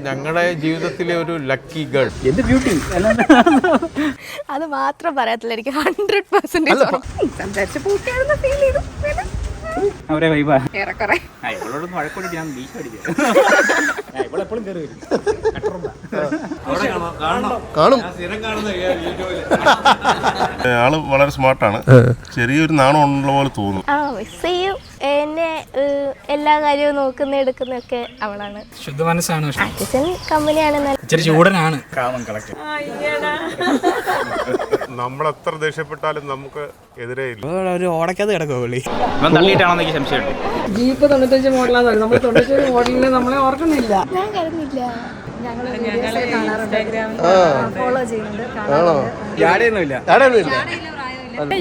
ഞങ്ങളുടെ ജീവിതത്തിലെ ഒരു ലക്കി ഗേൾ. എന്ത് ബ്യൂട്ടി അത് മാത്രം പറയത്തില്ല, എനിക്ക് 100% സംസാരിച്ച് പൂട്ടിയാണെന്ന് ഫീൽ ചെയ്തു. അവരെ വൈബാ ഏറെക്കുറെ ഇവളോടൊന്നും വഴക്കൊണ്ടിട്ട് ഞാൻ ബീച്ച് അടിക്കാം. ഇവളെപ്പോഴും കയറി വരും. കാണും. ആള് വളരെ സ്മാർട്ടാണ്. ചെറിയൊരു നാണം ഉള്ള പോലെ തോന്നും. എന്നെ എല്ലാ കാര്യവും നോക്കുന്ന എടുക്കുന്നൊക്കെ അവളാണ്. ശുദ്ധ മനസ്സാണ്. അച്ഛൻ കമ്പനിയാണ്. ഇച്ചിരി ചൂടനാണ്. കാമൻ കളക്ടർ. നമ്മളെത്ര ദേഷ്യപ്പെട്ടാലും നമുക്ക് എതിരേ ഇല്ല. ഒരു ഓടക്കത് കിടക്കുമോ വിളി ഇവൻ തള്ളിയിട്ടാണെന്ന് എനിക്ക് സംശയമുണ്ട്. ജീപ്പ് 95 മോഡലാന്ന് പറയും. നമ്മൾ 95 മോഡലിനെ നമ്മളെ ഓർക്കുന്നില്ല. ഞാൻ കരുതില്ല. ഫോളോ ചെയ്യുന്നുണ്ട്.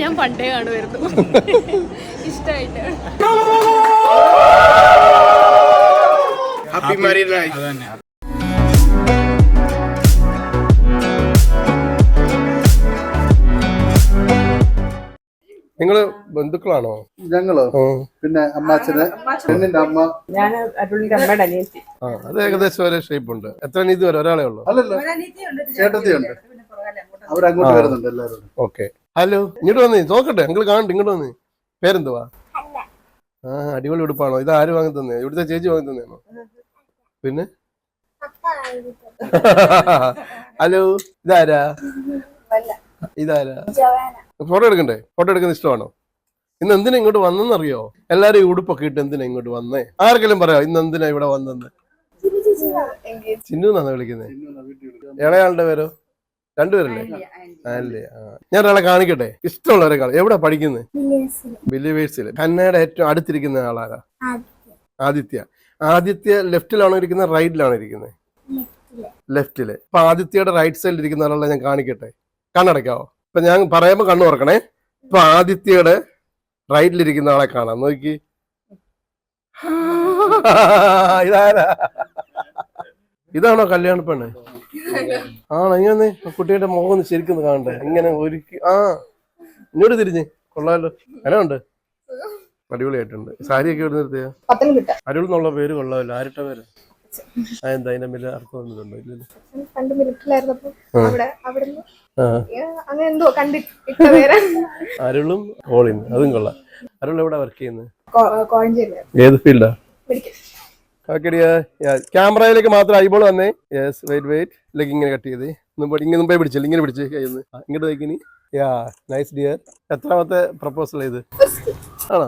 ഞാൻ പണ്ടേ കാണുമായിരുന്നു. ഇഷ്ടമായിട്ട്. Happy married life. നിങ്ങള് ബന്ധുക്കളാണോ? ഞങ്ങള് പിന്നെ അമ്മാച്ചന് പെണ്ണിന്റെ അമ്മ. ഞാൻ അമ്മയുടെ അനിയത്തി. അത് ഏകദേശം ഒരേ ഷേപ്പ് ഉണ്ട്. എത്ര നീതി വരെ? ഒരാളെ ഉള്ളു? അല്ലല്ലോ, ചേട്ടത്തിയുണ്ട്. അവരങ്ങോട്ട് വരുന്നുണ്ട് എല്ലാവരും. ഓക്കെ. ഹലോ, ഇങ്ങോട്ട് വന്നേ, നോക്കട്ടെ. നിങ്ങൾ കാണട്ടെ, ഇങ്ങോട്ട് വന്നേ. പേരെന്തുവാ? അടിപൊളി ഉടുപ്പാണോ? ഇത് ആര് വാങ്ങി തന്നെ? ഇവിടുത്തെ ചേച്ചി വാങ്ങി തന്നെയാണോ? പിന്നെ ഹലോ, ഇതാരാ? ഫോട്ടോ എടുക്കണ്ടേ? ഫോട്ടോ എടുക്കുന്ന ഇഷ്ടമാണോ? ഇന്ന് എന്തിനാ ഇങ്ങോട്ട് വന്നെന്നറിയോ? എല്ലാരും ഈ ഉടുപ്പൊക്കെ ഇട്ട് എന്തിനാ ഇങ്ങോട്ട് വന്നേ? ആർക്കെങ്കിലും പറയാം ഇന്ന് എന്തിനാ ഇവിടെ വന്നെന്ന്? ചിന്നു എന്നാണ് വിളിക്കുന്നത്. ഇളയാളുടെ പേരോ? രണ്ടുപേരല്ലേ? അല്ലേ? ഞാൻ ഒരാളെ കാണിക്കട്ടെ. ഇഷ്ടമുള്ളവരെ കാണും. എവിടെ പഠിക്കുന്നത്? ബിലീവേഴ്സിൽ. കന്നയുടെ ഏറ്റവും അടുത്തിരിക്കുന്ന ആളാരാ? ആദിത്യ. ആദിത്യ ലെഫ്റ്റിലാണോ ഇരിക്കുന്നത്, റൈറ്റിലാണോ ഇരിക്കുന്നത്? ലെഫ്റ്റില്. അപ്പൊ ആദിത്യയുടെ റൈറ്റ് സൈഡിൽ ഇരിക്കുന്ന ആളെ ഞാൻ കാണിക്കട്ടെ. കണ്ണടക്കാവോ? ഇപ്പൊ ഞാൻ പറയുമ്പോ കണ്ണു തുറക്കണേ. ഇപ്പൊ ആദിത്യയുടെ റൈറ്റിലിരിക്കുന്ന ആളെ കാണാം. നോക്കി. ഇതാരാ? ഇതാണോ കല്യാണ പെണ്ണ്? ആണോ? ഇങ്ങനെ കുട്ടിയുടെ മുഖം ഒന്ന് ശരിക്കും കാണണ്ടേ? ഇങ്ങനെ ഒരുക്കി. ഇങ്ങോട്ട് തിരിഞ്ഞ്. കൊള്ളാലോ. എന്നുണ്ട്? അടിപൊളിയായിട്ടുണ്ട്. സാരിയൊക്കെ എവിടെ നിർത്തിയാ? അരുൾ എന്നുള്ള പേര് കൊള്ളാമല്ലോ. ആരുടെ പേര്? അതെന്താ അതിന്റെ മേലെ അർത്ഥം ഒന്നുണ്ടോ? ഇല്ലല്ലോ. അരുളും ഓളിൻ, അതും കൊള്ളാം. അരുൾ എവിടെ വർക്ക് ചെയ്യുന്നത്? ഏത് ഫീൽഡാ? ക്യാമറയിലേക്ക് മാത്രം ഐബോൾ വന്നേ. Yes, wait wait. ലെഗ് ഇങ്ങനെ കട്ട് ചെയ്തേ. ഇങ്ങനെ മുമ്പേ പിടിച്ചില്ല, ഇങ്ങനെ പിടിച്ച് കയ്യിൽ ഇങ്ങോട്ട് തയ്ക്കിനി. Yeah, nice dear. എത്രാമത്തെ പ്രപ്പോസൽ ചെയ്ത്? ആണോ?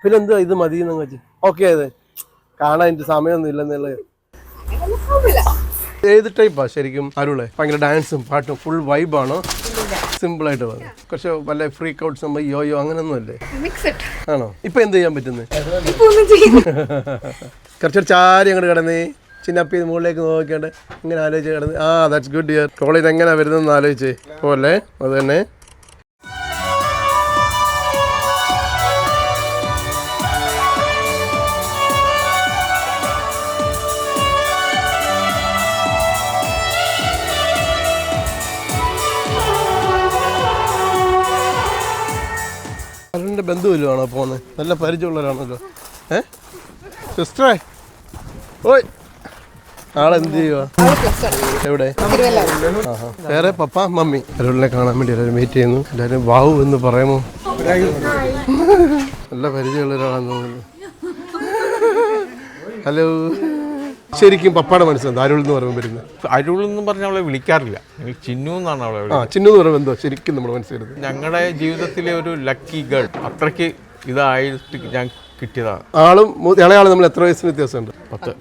പിന്നെ എന്തുവാ ഇത് മതി എന്നങ്ങ് വെച്ച്? ഓക്കെ. അതെ, കാണാൻ എനിക്ക് സമയമൊന്നും ഇല്ലെന്നുള്ളത്. ഏത് ടൈപ്പാ ശരിക്കും അരുളെ? ഭയങ്കര ഡാൻസും പാട്ടും ഫുൾ വൈബാണോ? സിമ്പിൾ ആയിട്ട് പറഞ്ഞു. കുറച്ച് വല്ല ഫ്രീക്ക് ഔട്ട്സ് യോയോ അങ്ങനൊന്നും അല്ലേ? ആണോ? ഇപ്പൊ എന്ത് ചെയ്യാൻ പറ്റുന്നത്? കുറച്ചൊരു ചാരി അങ്ങോട്ട് കിടന്നേ. ചിന്നപ്പി മുകളിലേക്ക് നോക്കിയാണ്ട് ഇങ്ങനെ ആലോചിച്ച് കിടന്ന്. That's good dear. കോളേജ് എങ്ങനെയാ വരുന്നതെന്ന് ആലോചിച്ചേ പോലെ. അത് തന്നെ. അരുണിന്റെ ബന്ധുവിലാണോ പോകുന്നത്? നല്ല പരിചയമുള്ളവരാണല്ലോ. സിസ്റ്ററേ, ഓയ്, ആളെന്ത് ചെയ്യുക? എവിടെ? വേറെ പപ്പ മമ്മി. അരുണിനെ കാണാൻ വേണ്ടി എല്ലാവരും വെയിറ്റ് ചെയ്യുന്നു. എല്ലാവരും വാവു എന്ന് പറയുമോ? നല്ല പരിചയമുള്ള ഒരാളാണെന്ന് തോന്നുന്നു. ഹലോ. ശരിക്കും പപ്പാടെ മനസ്സിലാവും അരുൾ എന്ന് പറയുമ്പോൾ വരുന്നത്? അരുൾ എന്ന് പറഞ്ഞ അവളെ വിളിക്കാറില്ല. ചിന്നു എന്നാണ് അവളെ വിളിക്കുന്നത്. ചിന്നു എന്ന് പറയുമ്പോൾ എന്തോ ശരിക്കും നമ്മുടെ മനസ്സിലായത് ഞങ്ങളുടെ ജീവിതത്തിലെ ഒരു ലക്കി ഗേൾ. അത്രയ്ക്ക് ഇതായിട്ട് ഞാൻ കിട്ടിയതാണ്. ആളും ഇളയാളും നമ്മൾ എത്ര വയസ്സിന് വ്യത്യാസമുണ്ട്?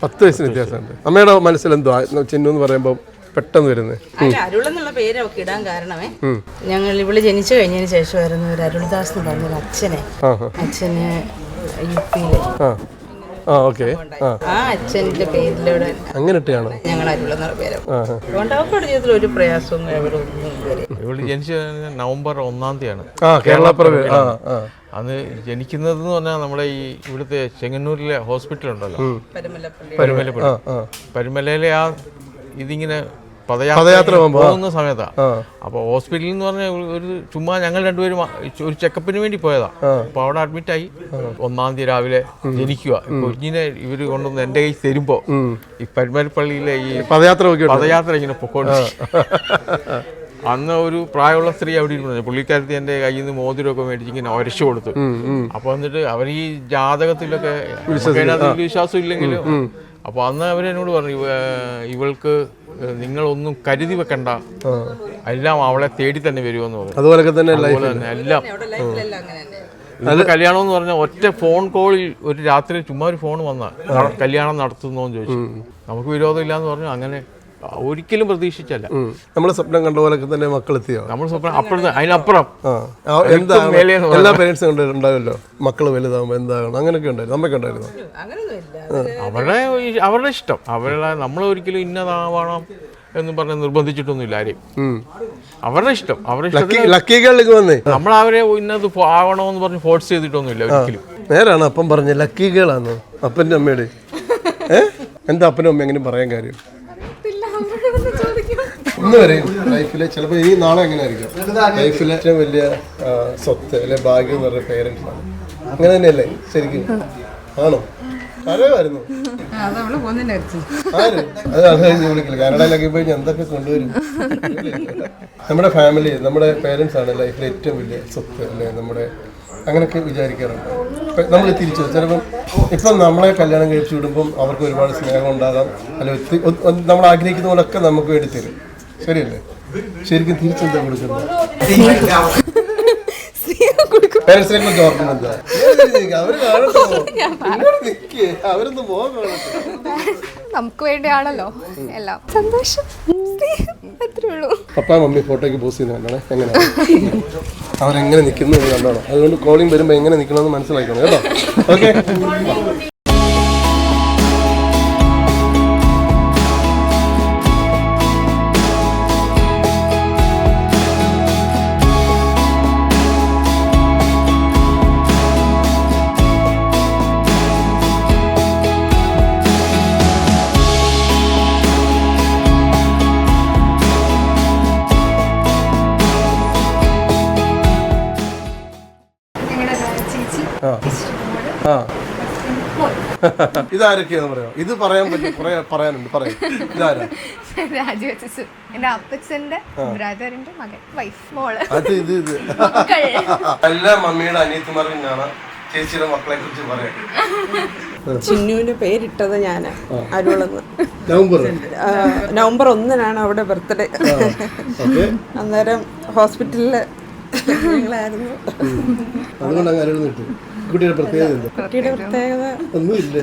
10 വയസ്സിന് വ്യത്യാസമുണ്ട്. അമ്മയുടെ മനസ്സിൽ എന്തോ ചിന്നു എന്ന് പറയുമ്പോൾ പെട്ടെന്ന് വരുന്നത്? അരുളെന്നുള്ള പേര് അവർക്ക് ഇടാൻ കാരണമേ, ഞങ്ങൾ ഇവിടെ ജനിച്ചു കഴിഞ്ഞതിന് ശേഷമായിരുന്നു ഒരു അരുൾദാസ് എന്ന് പറഞ്ഞൊരു അച്ഛന് UP-യില്. ആ അച്ഛന്റെ പേരിലൂടെ അങ്ങനെ ഇട്ടാണ് ഞങ്ങൾ അരുളെന്നുള്ള പേര്. അതുകൊണ്ട് അവരുടെ ജീവിതത്തിൽ ഒരു പ്രയാസവും ഇവിടെ ജനിച്ച നവംബർ 1-ാം തീയതിയാണ്. അന്ന് ജനിക്കുന്നതെന്ന് പറഞ്ഞാൽ നമ്മുടെ ഈ ഇവിടുത്തെ ചെങ്ങന്നൂരിലെ ഹോസ്പിറ്റൽ ഉണ്ടല്ലോ, പരുമലയിലെ ഇതിങ്ങനെ പദയാത്ര പോകുന്ന സമയത്താണ്. അപ്പോൾ ഹോസ്പിറ്റലിൽ എന്ന് പറഞ്ഞാൽ ഒരു ചുമ്മാ ഞങ്ങൾ രണ്ടുപേരും ഒരു ചെക്കപ്പിന് വേണ്ടി പോയതാ. അപ്പോൾ അവിടെ അഡ്മിറ്റായി. 1-ാം തീയതി രാവിലെ ജനിക്കുക. കുഞ്ഞിനെ ഇവർ കൊണ്ടുവന്ന് എൻ്റെ കയ്യിൽ തരുമ്പോൾ ഈ പരുമരപ്പള്ളിയിലെ ഈ പദയാത്ര ഇങ്ങനെ പൊക്കോണ്ട് അന്ന് ഒരു പ്രായമുള്ള സ്ത്രീ അവിടെ ഇരുന്നു. പുള്ളിക്കാരത്തി എൻ്റെ കയ്യിൽ നിന്ന് മോതിരമൊക്കെ മേടിച്ച് ഇങ്ങനെ ഒരച്ചു കൊടുത്തു. അപ്പോൾ എന്നിട്ട് അവർ ഈ ജാതകത്തിലൊക്കെ വിശ്വാസം ഇല്ലെങ്കിലും അപ്പോൾ അന്ന് അവരെന്നോട് പറഞ്ഞു, ഇവൾക്ക് നിങ്ങളൊന്നും കരുതി വെക്കണ്ട, എല്ലാം അവളെ തേടി തന്നെ വരുമെന്ന് പറഞ്ഞു. അതുപോലെ തന്നെ എല്ലാം കല്യാണം എന്ന് പറഞ്ഞാൽ ഒറ്റ ഫോൺ കോളിൽ ഒരു രാത്രി ചുമ്മാ ഒരു ഫോൺ വന്ന കല്യാണം നടത്തുന്നോന്ന് ചോദിച്ചു. നമുക്ക് വിരോധമില്ലാന്ന് പറഞ്ഞു. അങ്ങനെ ഒരിക്കലും പ്രതീക്ഷിച്ചല്ല. നമ്മള് സ്വപ്നം കണ്ട പോലെ തന്നെ മക്കളെത്തിയോ? നമ്മൾ സ്വപ്നം അപ്പുറത്ത് അതിനപ്പുറം എല്ലാ പേരൻസും ഉണ്ടാവല്ലോ, മക്കള് വലുതാവുമ്പോ എന്താകണം അങ്ങനെയൊക്കെ ഉണ്ടായിരുന്നു. നമ്മയൊക്കെ ഉണ്ടായിരുന്നു. അവരുടെ ഇഷ്ടം, നമ്മൾ ഒരിക്കലും ഇന്നതാവണം എന്ന് പറഞ്ഞ് നിർബന്ധിച്ചിട്ടൊന്നുമില്ല ആരെയും. അവരുടെ ഇഷ്ടം, അവരുടെ ഇഷ്ടം. നമ്മൾ അവരെ ഇന്നത് ആവണമെന്ന് പറഞ്ഞ് ഫോഴ്സ് ചെയ്തിട്ടൊന്നുമില്ല ഒരിക്കലും. നേരാണ് അപ്പം പറഞ്ഞ ലക്കികളാണ് അപ്പൻ്റെ അമ്മയുടെ. എന്താ അപ്പനും അമ്മ എങ്ങനെ പറയാൻ കാര്യം? ഇന്ന് വരെയും ലൈഫിലെ ചിലപ്പോൾ ഇനി നാളെ എങ്ങനെ ആയിരിക്കും ലൈഫിലെ ഏറ്റവും വലിയ സ്വത്ത് അല്ലെ ഭാഗ്യം എന്ന് പറഞ്ഞ പേരൻസ് ആണ്. അങ്ങനെ തന്നെയല്ലേ ശരിക്കും? ആണോ? അറിയാമായിരുന്നു അത് കഴിഞ്ഞ് വിളിക്കില്ല. കാനഡയിലൊക്കെ പോയി എന്തൊക്കെ കൊണ്ടുവരും. നമ്മുടെ ഫാമിലി, നമ്മുടെ പേരൻസ് ആണ് ലൈഫിലെ ഏറ്റവും വലിയ സ്വത്ത് അല്ലേ നമ്മുടെ, അങ്ങനെയൊക്കെ വിചാരിക്കാറുണ്ട്. നമ്മൾ തിരിച്ചു ചിലപ്പം ഇപ്പം നമ്മളെ കല്യാണം കഴിച്ചു വിടുമ്പം അവർക്ക് ഒരുപാട് സ്നേഹം ഉണ്ടാകാം, അല്ല നമ്മൾ ആഗ്രഹിക്കുന്ന പോലൊക്കെ നമുക്ക് വേണ്ടി തരും. ശരിയല്ലേ? ശരിക്കും തിരിച്ചെന്താ കൊടുക്കുന്നത്? പേരൻസിനെ കുറിച്ച് ഓർക്കുന്നത് അവരൊന്ന് പോകാൻ നമുക്ക് വേണ്ടിയാണല്ലോ എല്ലാം. സന്തോഷം, അത്രേ ഉള്ളൂ. പപ്പാ മമ്മി ഫോട്ടോയ്ക്ക് പോസ്റ്റ് ചെയ്യുന്നതാണ് എങ്ങനെ അവരെങ്ങനെ നിൽക്കുന്നു എന്ന് കണ്ടോണം. അതുകൊണ്ട് കോളിംഗ് വരുമ്പോൾ എങ്ങനെ നിൽക്കണമെന്ന് മനസ്സിലാക്കണം കേട്ടോ. ഓക്കെ. ഇതാരൊക്കെയാന്ന് പറയാം? ഇത് പറയാൻ പറ്റും, കുറെ പറയാനുണ്ട്. പറയാം. ഇതാരാ? രാജുവച്ചു, എന്റെ അപ്പച്ചന്റെ ബ്രദറിന്റെ മകൻ, വൈഫ്, മോള്. അത് ഇത് എല്ലാ മമ്മിയുടെ അനിയത്തിമാർക്കും കാണാം ചേച്ചിയുടെ മക്കളെ കുറിച്ച് പറയാം. ചിന്നുവിന് പേരിട്ടത് ഞാന് അരുളെന്ന്. നവംബർ 1-നാണ് അവിടെ ബർത്ത്ഡേ. അന്നേരം ഹോസ്പിറ്റലില് ഞങ്ങളായിരുന്നു. അതുകൊണ്ട് അങ്ങനെ ഇട്ടു. കുട്ടിയുടെ പ്രത്യേകത കുട്ടിയുടെ പ്രത്യേകത ഒന്നുമില്ലേ?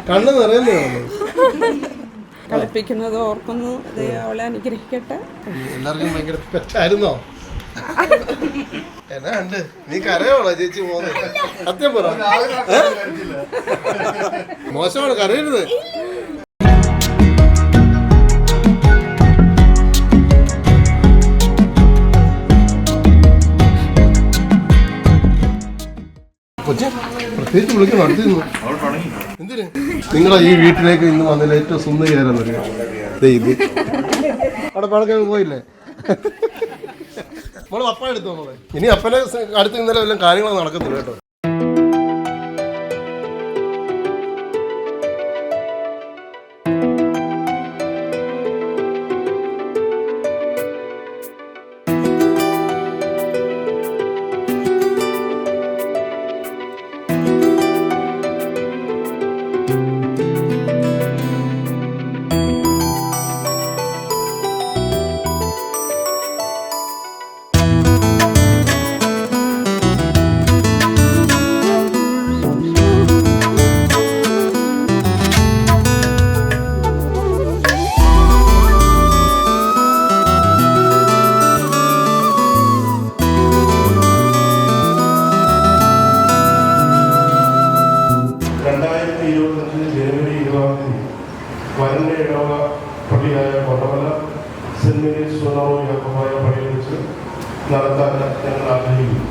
കണ്ണ് നിറയുന്നേ കളിപ്പിക്കുന്നത് ഓർക്കുന്നു. അത് അവളെ അനുഗ്രഹിക്കട്ടെ. എല്ലാവർക്കും ഭയങ്കര പെറ്റായിരുന്നോ? എന്നാ ഉണ്ട് നീ കരയോളാ ചേച്ചി പോകുന്നത്? സത്യം പറ, മോശമാണ്, കരയരുത്. പ്രത്യേകിച്ച് വിളിക്കണം അടുത്തിരുന്നു. എന്തിന് നിങ്ങളെ ഈ വീട്ടിലേക്ക് ഇന്ന് വന്നതിൽ ഏറ്റവും സുന്ദരിയാരെന്നറിയാം? ഇത് അവിടെ പഴക്കം പോയില്ലേ? നമ്മള് പപ്പ എടുത്തു നമ്മളെ. ഇനി അപ്പനെ അടുത്ത് ഇന്നലെ വല്ലതും കാര്യങ്ങളൊന്നും നടക്കത്തില്ല കേട്ടോ. വരന്റെ ഇടവക പള്ളിയായ കൊടമല സെന്റ് മേരീസ് സുനോ യാക്കോബായ പള്ളിയിൽ വെച്ച് നടത്താൻ ഞങ്ങൾ ആഗ്രഹിക്കുന്നു.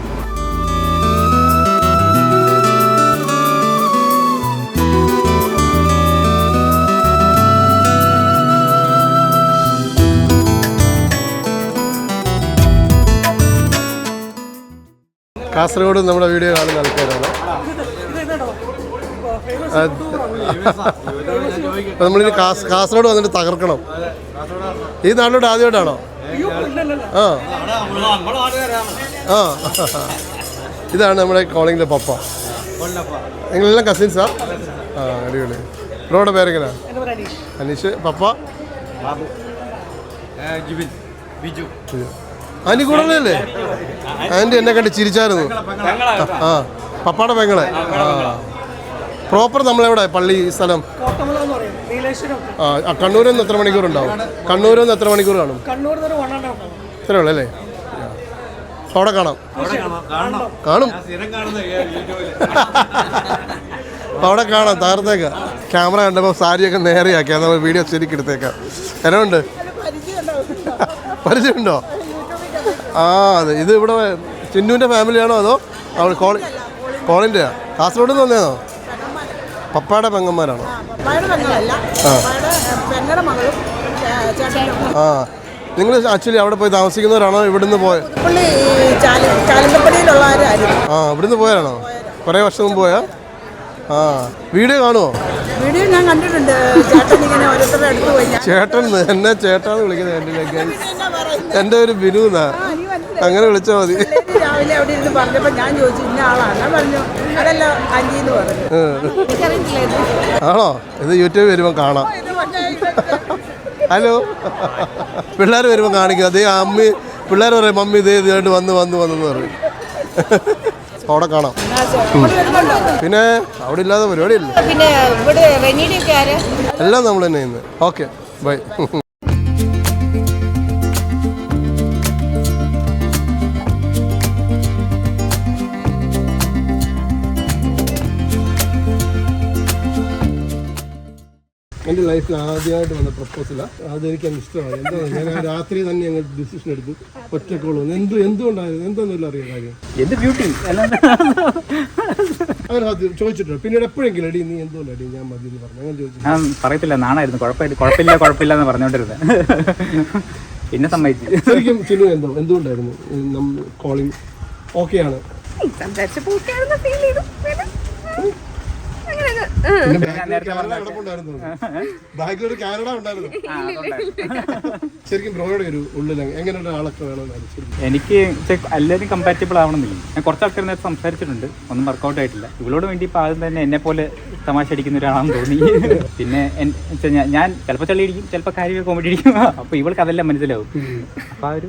കാസർഗോഡ് നമ്മുടെ വീഡിയോ കാണുന്ന ആൾക്കാരാണ്. നമ്മളിനി കാസർഗോഡ് വന്നിട്ട് തകർക്കണം. ഈ നാട്ടിലോട്ട് ആദ്യമായിട്ടാണോ? ആ ആ ഇതാണ് നമ്മുടെ കോളിങ്ങിലെ പപ്പ. നിങ്ങളെല്ലാം കസിൻസാ? ആ അടിപൊളി. ബ്രോയുടെ പേരെങ്ങനെയാ? അനീഷ്. പപ്പ? ആൻറ്റി കൂടുതലല്ലേ? ആൻറ്റി എന്നെ കണ്ട് ചിരിച്ചായിരുന്നു. ആ പപ്പാടെ പെങ്ങളെ. ആ പ്രോപ്പർ നമ്മളെവിടെ പള്ളി സ്ഥലം? ആ കണ്ണൂരിൽ നിന്ന് എത്ര മണിക്കൂറുണ്ടാവും? കണ്ണൂരിൽ നിന്ന് എത്ര മണിക്കൂർ കാണും? ഇത്രേ ഉള്ളൂ അല്ലേ? അപ്പോൾ അവിടെ കാണാം. കാണും. അപ്പോൾ അവിടെ കാണാം. തകർത്തേക്കാം. ക്യാമറ കണ്ടപ്പോൾ സാരിയൊക്കെ നേരെയാക്കിയാൽ നമ്മൾ വീഡിയോ ശരിക്കും എടുത്തേക്കാം. എന്നുണ്ട്? പരിചയമുണ്ടോ? ആ അതെ. ഇത് ഇവിടെ ചിന്നുവിൻ്റെ ഫാമിലിയാണോ അതോ അവൾ കോളിൻ്റെയാ? കാസർഗോഡ് നിന്ന് വന്നേന്നോ? പപ്പായുടെ പെങ്ങന്മാരാണോ? ആ നിങ്ങൾ ആക്ച്വലി അവിടെ പോയി താമസിക്കുന്നവരാണോ? ഇവിടുന്ന് പോയ? ആ ഇവിടുന്ന് പോയാണോ? കുറേ വർഷം മുമ്പ് പോയാ? ആ വീഡിയോ കാണുമോ? വീഡിയോ ഞാൻ കണ്ടിട്ടുണ്ട്. ചേട്ടൻ എന്നെ ചേട്ടാന്ന് വിളിക്കുന്നത്. എൻ്റെ ഒരു ബിനുന്നാ. അങ്ങനെ വിളിച്ചാൽ മതി. രാവിലെ അവിടെ ഇരുന്ന് പറഞ്ഞപ്പോൾ ഞാൻ ചോദിച്ചു ഇന്ന ആളാണ്. പറഞ്ഞു അതല്ല അഞ്ചിന്ന് പറഞ്ഞു. ആണോ? ഇത് യൂട്യൂബ് വരുമ്പോൾ കാണാം. ഹലോ. പിള്ളേർ വരുമ്പോൾ കാണിക്കും. അതേ അമ്മി പിള്ളേർ പറയും മമ്മി ഇതേ ഇതായിട്ട് വന്ന് പറയും. അവിടെ കാണാം. പിന്നെ അവിടെ ഇല്ലാതെ പരിപാടിയില്ല. എല്ലാം നമ്മൾ തന്നെ ഇന്ന്. Okay bye. എൻ്റെ ലൈഫിൽ ആദ്യമായിട്ട് വന്ന പ്രപ്പോസലാണ്. അതെനിക്ക് ഇഷ്ടമായി. എന്താ ഞാൻ രാത്രി തന്നെ ഞങ്ങൾ ഡിസിഷൻ എടുത്തു ഒറ്റക്കോളൂ. എന്തുകൊണ്ടായിരുന്നു? എന്താണെന്നില്ല അറിയാം കാര്യം. എന്ത് ബ്യൂട്ടി അങ്ങനെ ആദ്യം ചോദിച്ചിട്ടോ? പിന്നീട് എപ്പോഴെങ്കിലും അടി നീ എന്തുകൊണ്ട് അടി ഞാൻ മതി എന്ന് പറഞ്ഞു അങ്ങനെ ചോദിച്ചു? ഞാൻ പറയത്തില്ല, നാണായിരുന്നു. കുഴപ്പമില്ല എന്ന് പറഞ്ഞോണ്ടിരുന്നത്. പിന്നെ സമ്മതിച്ചു. ശരിക്കും ചിന്നു എന്തുകൊണ്ടായിരുന്നു കോളിംഗ്? ഓക്കെയാണ്. ബാക്കിലൊരു കാനഡ ഉണ്ടായിരുന്നു. ശരിക്കും ബ്രോയുടെ ഒരു ഉള്ളിൽ എങ്ങനെയുള്ള ആളൊക്കെ വേണമെന്നായിരുന്നു? എനിക്ക് എല്ലാവരും കമ്പാറ്റബിൾ ആവണമെന്നില്ല. ഞാൻ കുറച്ച് ആൾക്കാർ നേരത്തെ സംസാരിച്ചിട്ടുണ്ട്, ഒന്നും വർക്കൗട്ട് ആയിട്ടില്ല. ഇവളോട് വേണ്ടി ഇപ്പോൾ ആദ്യം തന്നെ എന്നെ പോലെ തമാശ അടിക്കുന്ന ഒരാളാണെന്ന് തോന്നി. പിന്നെ ഞാൻ ചിലപ്പോൾ ചളി അടിക്കും, ചിലപ്പോൾ കാര്യങ്ങൾ കോമഡി അടിക്കും. അപ്പോൾ ഇവൾക്ക് അതെല്ലാം മനസ്സിലാവും. അപ്പോൾ ആ ഒരു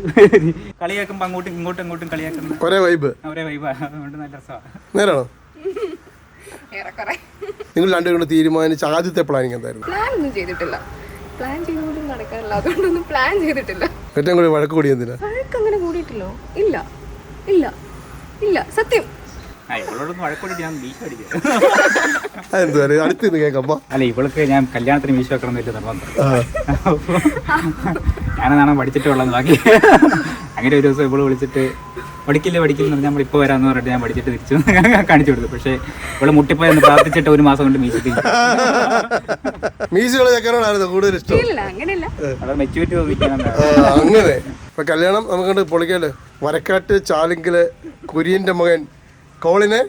കളിയാക്കുമ്പോൾ അങ്ങോട്ടും കളിയാക്കുന്ന ഒരേ വൈബ്. അതുകൊണ്ട് നല്ല രസമാണ്. നേരാണോ? നിങ്ങൾ രണ്ടുപേരും തീരുമാനിച്ച ആദ്യത്തെ പ്ലാനിങ് എന്തായിരുന്നു? പ്ലാനൊന്നും ചെയ്തിട്ടില്ല. പ്ലാൻ ചെയ്തുകൊണ്ടും നടക്കാറില്ല. അതുകൊണ്ടൊന്നും പ്ലാൻ ചെയ്തിട്ടില്ല. ഏറ്റവും കൂടുതൽ വഴക്ക് കൂടി എന്തിനാ? വഴക്കങ്ങനെ കൂടിയിട്ടില്ലോ? ഇല്ല ഇല്ല ഇല്ല സത്യം. ഇവളോടൊന്നും വഴക്കൂടിയിട്ട് ഞാൻ മീശ അടിക്കുക. അതെന്താ അടുത്ത് കേൾക്കാം. അല്ല ഇവൾക്ക് ഞാൻ കല്യാണത്തിന് മീശ വെക്കണം എന്ന് നിർബന്ധം. ഞാനെന്നാണ് പഠിച്ചിട്ടുള്ളത്. ബാക്കി അങ്ങനെ ഒരു ദിവസം ഇവള് വിളിച്ചിട്ട് പഠിക്കില്ല എന്ന് പറഞ്ഞാൽ നമ്മൾ ഇപ്പോൾ വരാമെന്ന് പറഞ്ഞിട്ട് ഞാൻ പഠിച്ചിട്ട് തിരിച്ചു കാണിച്ചു കൊടുത്തു. പക്ഷേ ഇവിടെ മുട്ടിപ്പോയെന്ന് പ്രാർത്ഥിച്ചിട്ട് ഒരു മാസം കൊണ്ട് മീശകളായിരുന്നു കൂടുതൽ ഇഷ്ടം. അത് മെച്യൂരിറ്റി തോന്നിക്കണം. അങ്ങനെ ഇപ്പൊ കല്യാണം നമുക്ക് പൊളിക്കല്ലേ. വരക്കാട്ട് ചാലിങ്കിലെ കുര്യന്റെ മകൻ കോളിനെ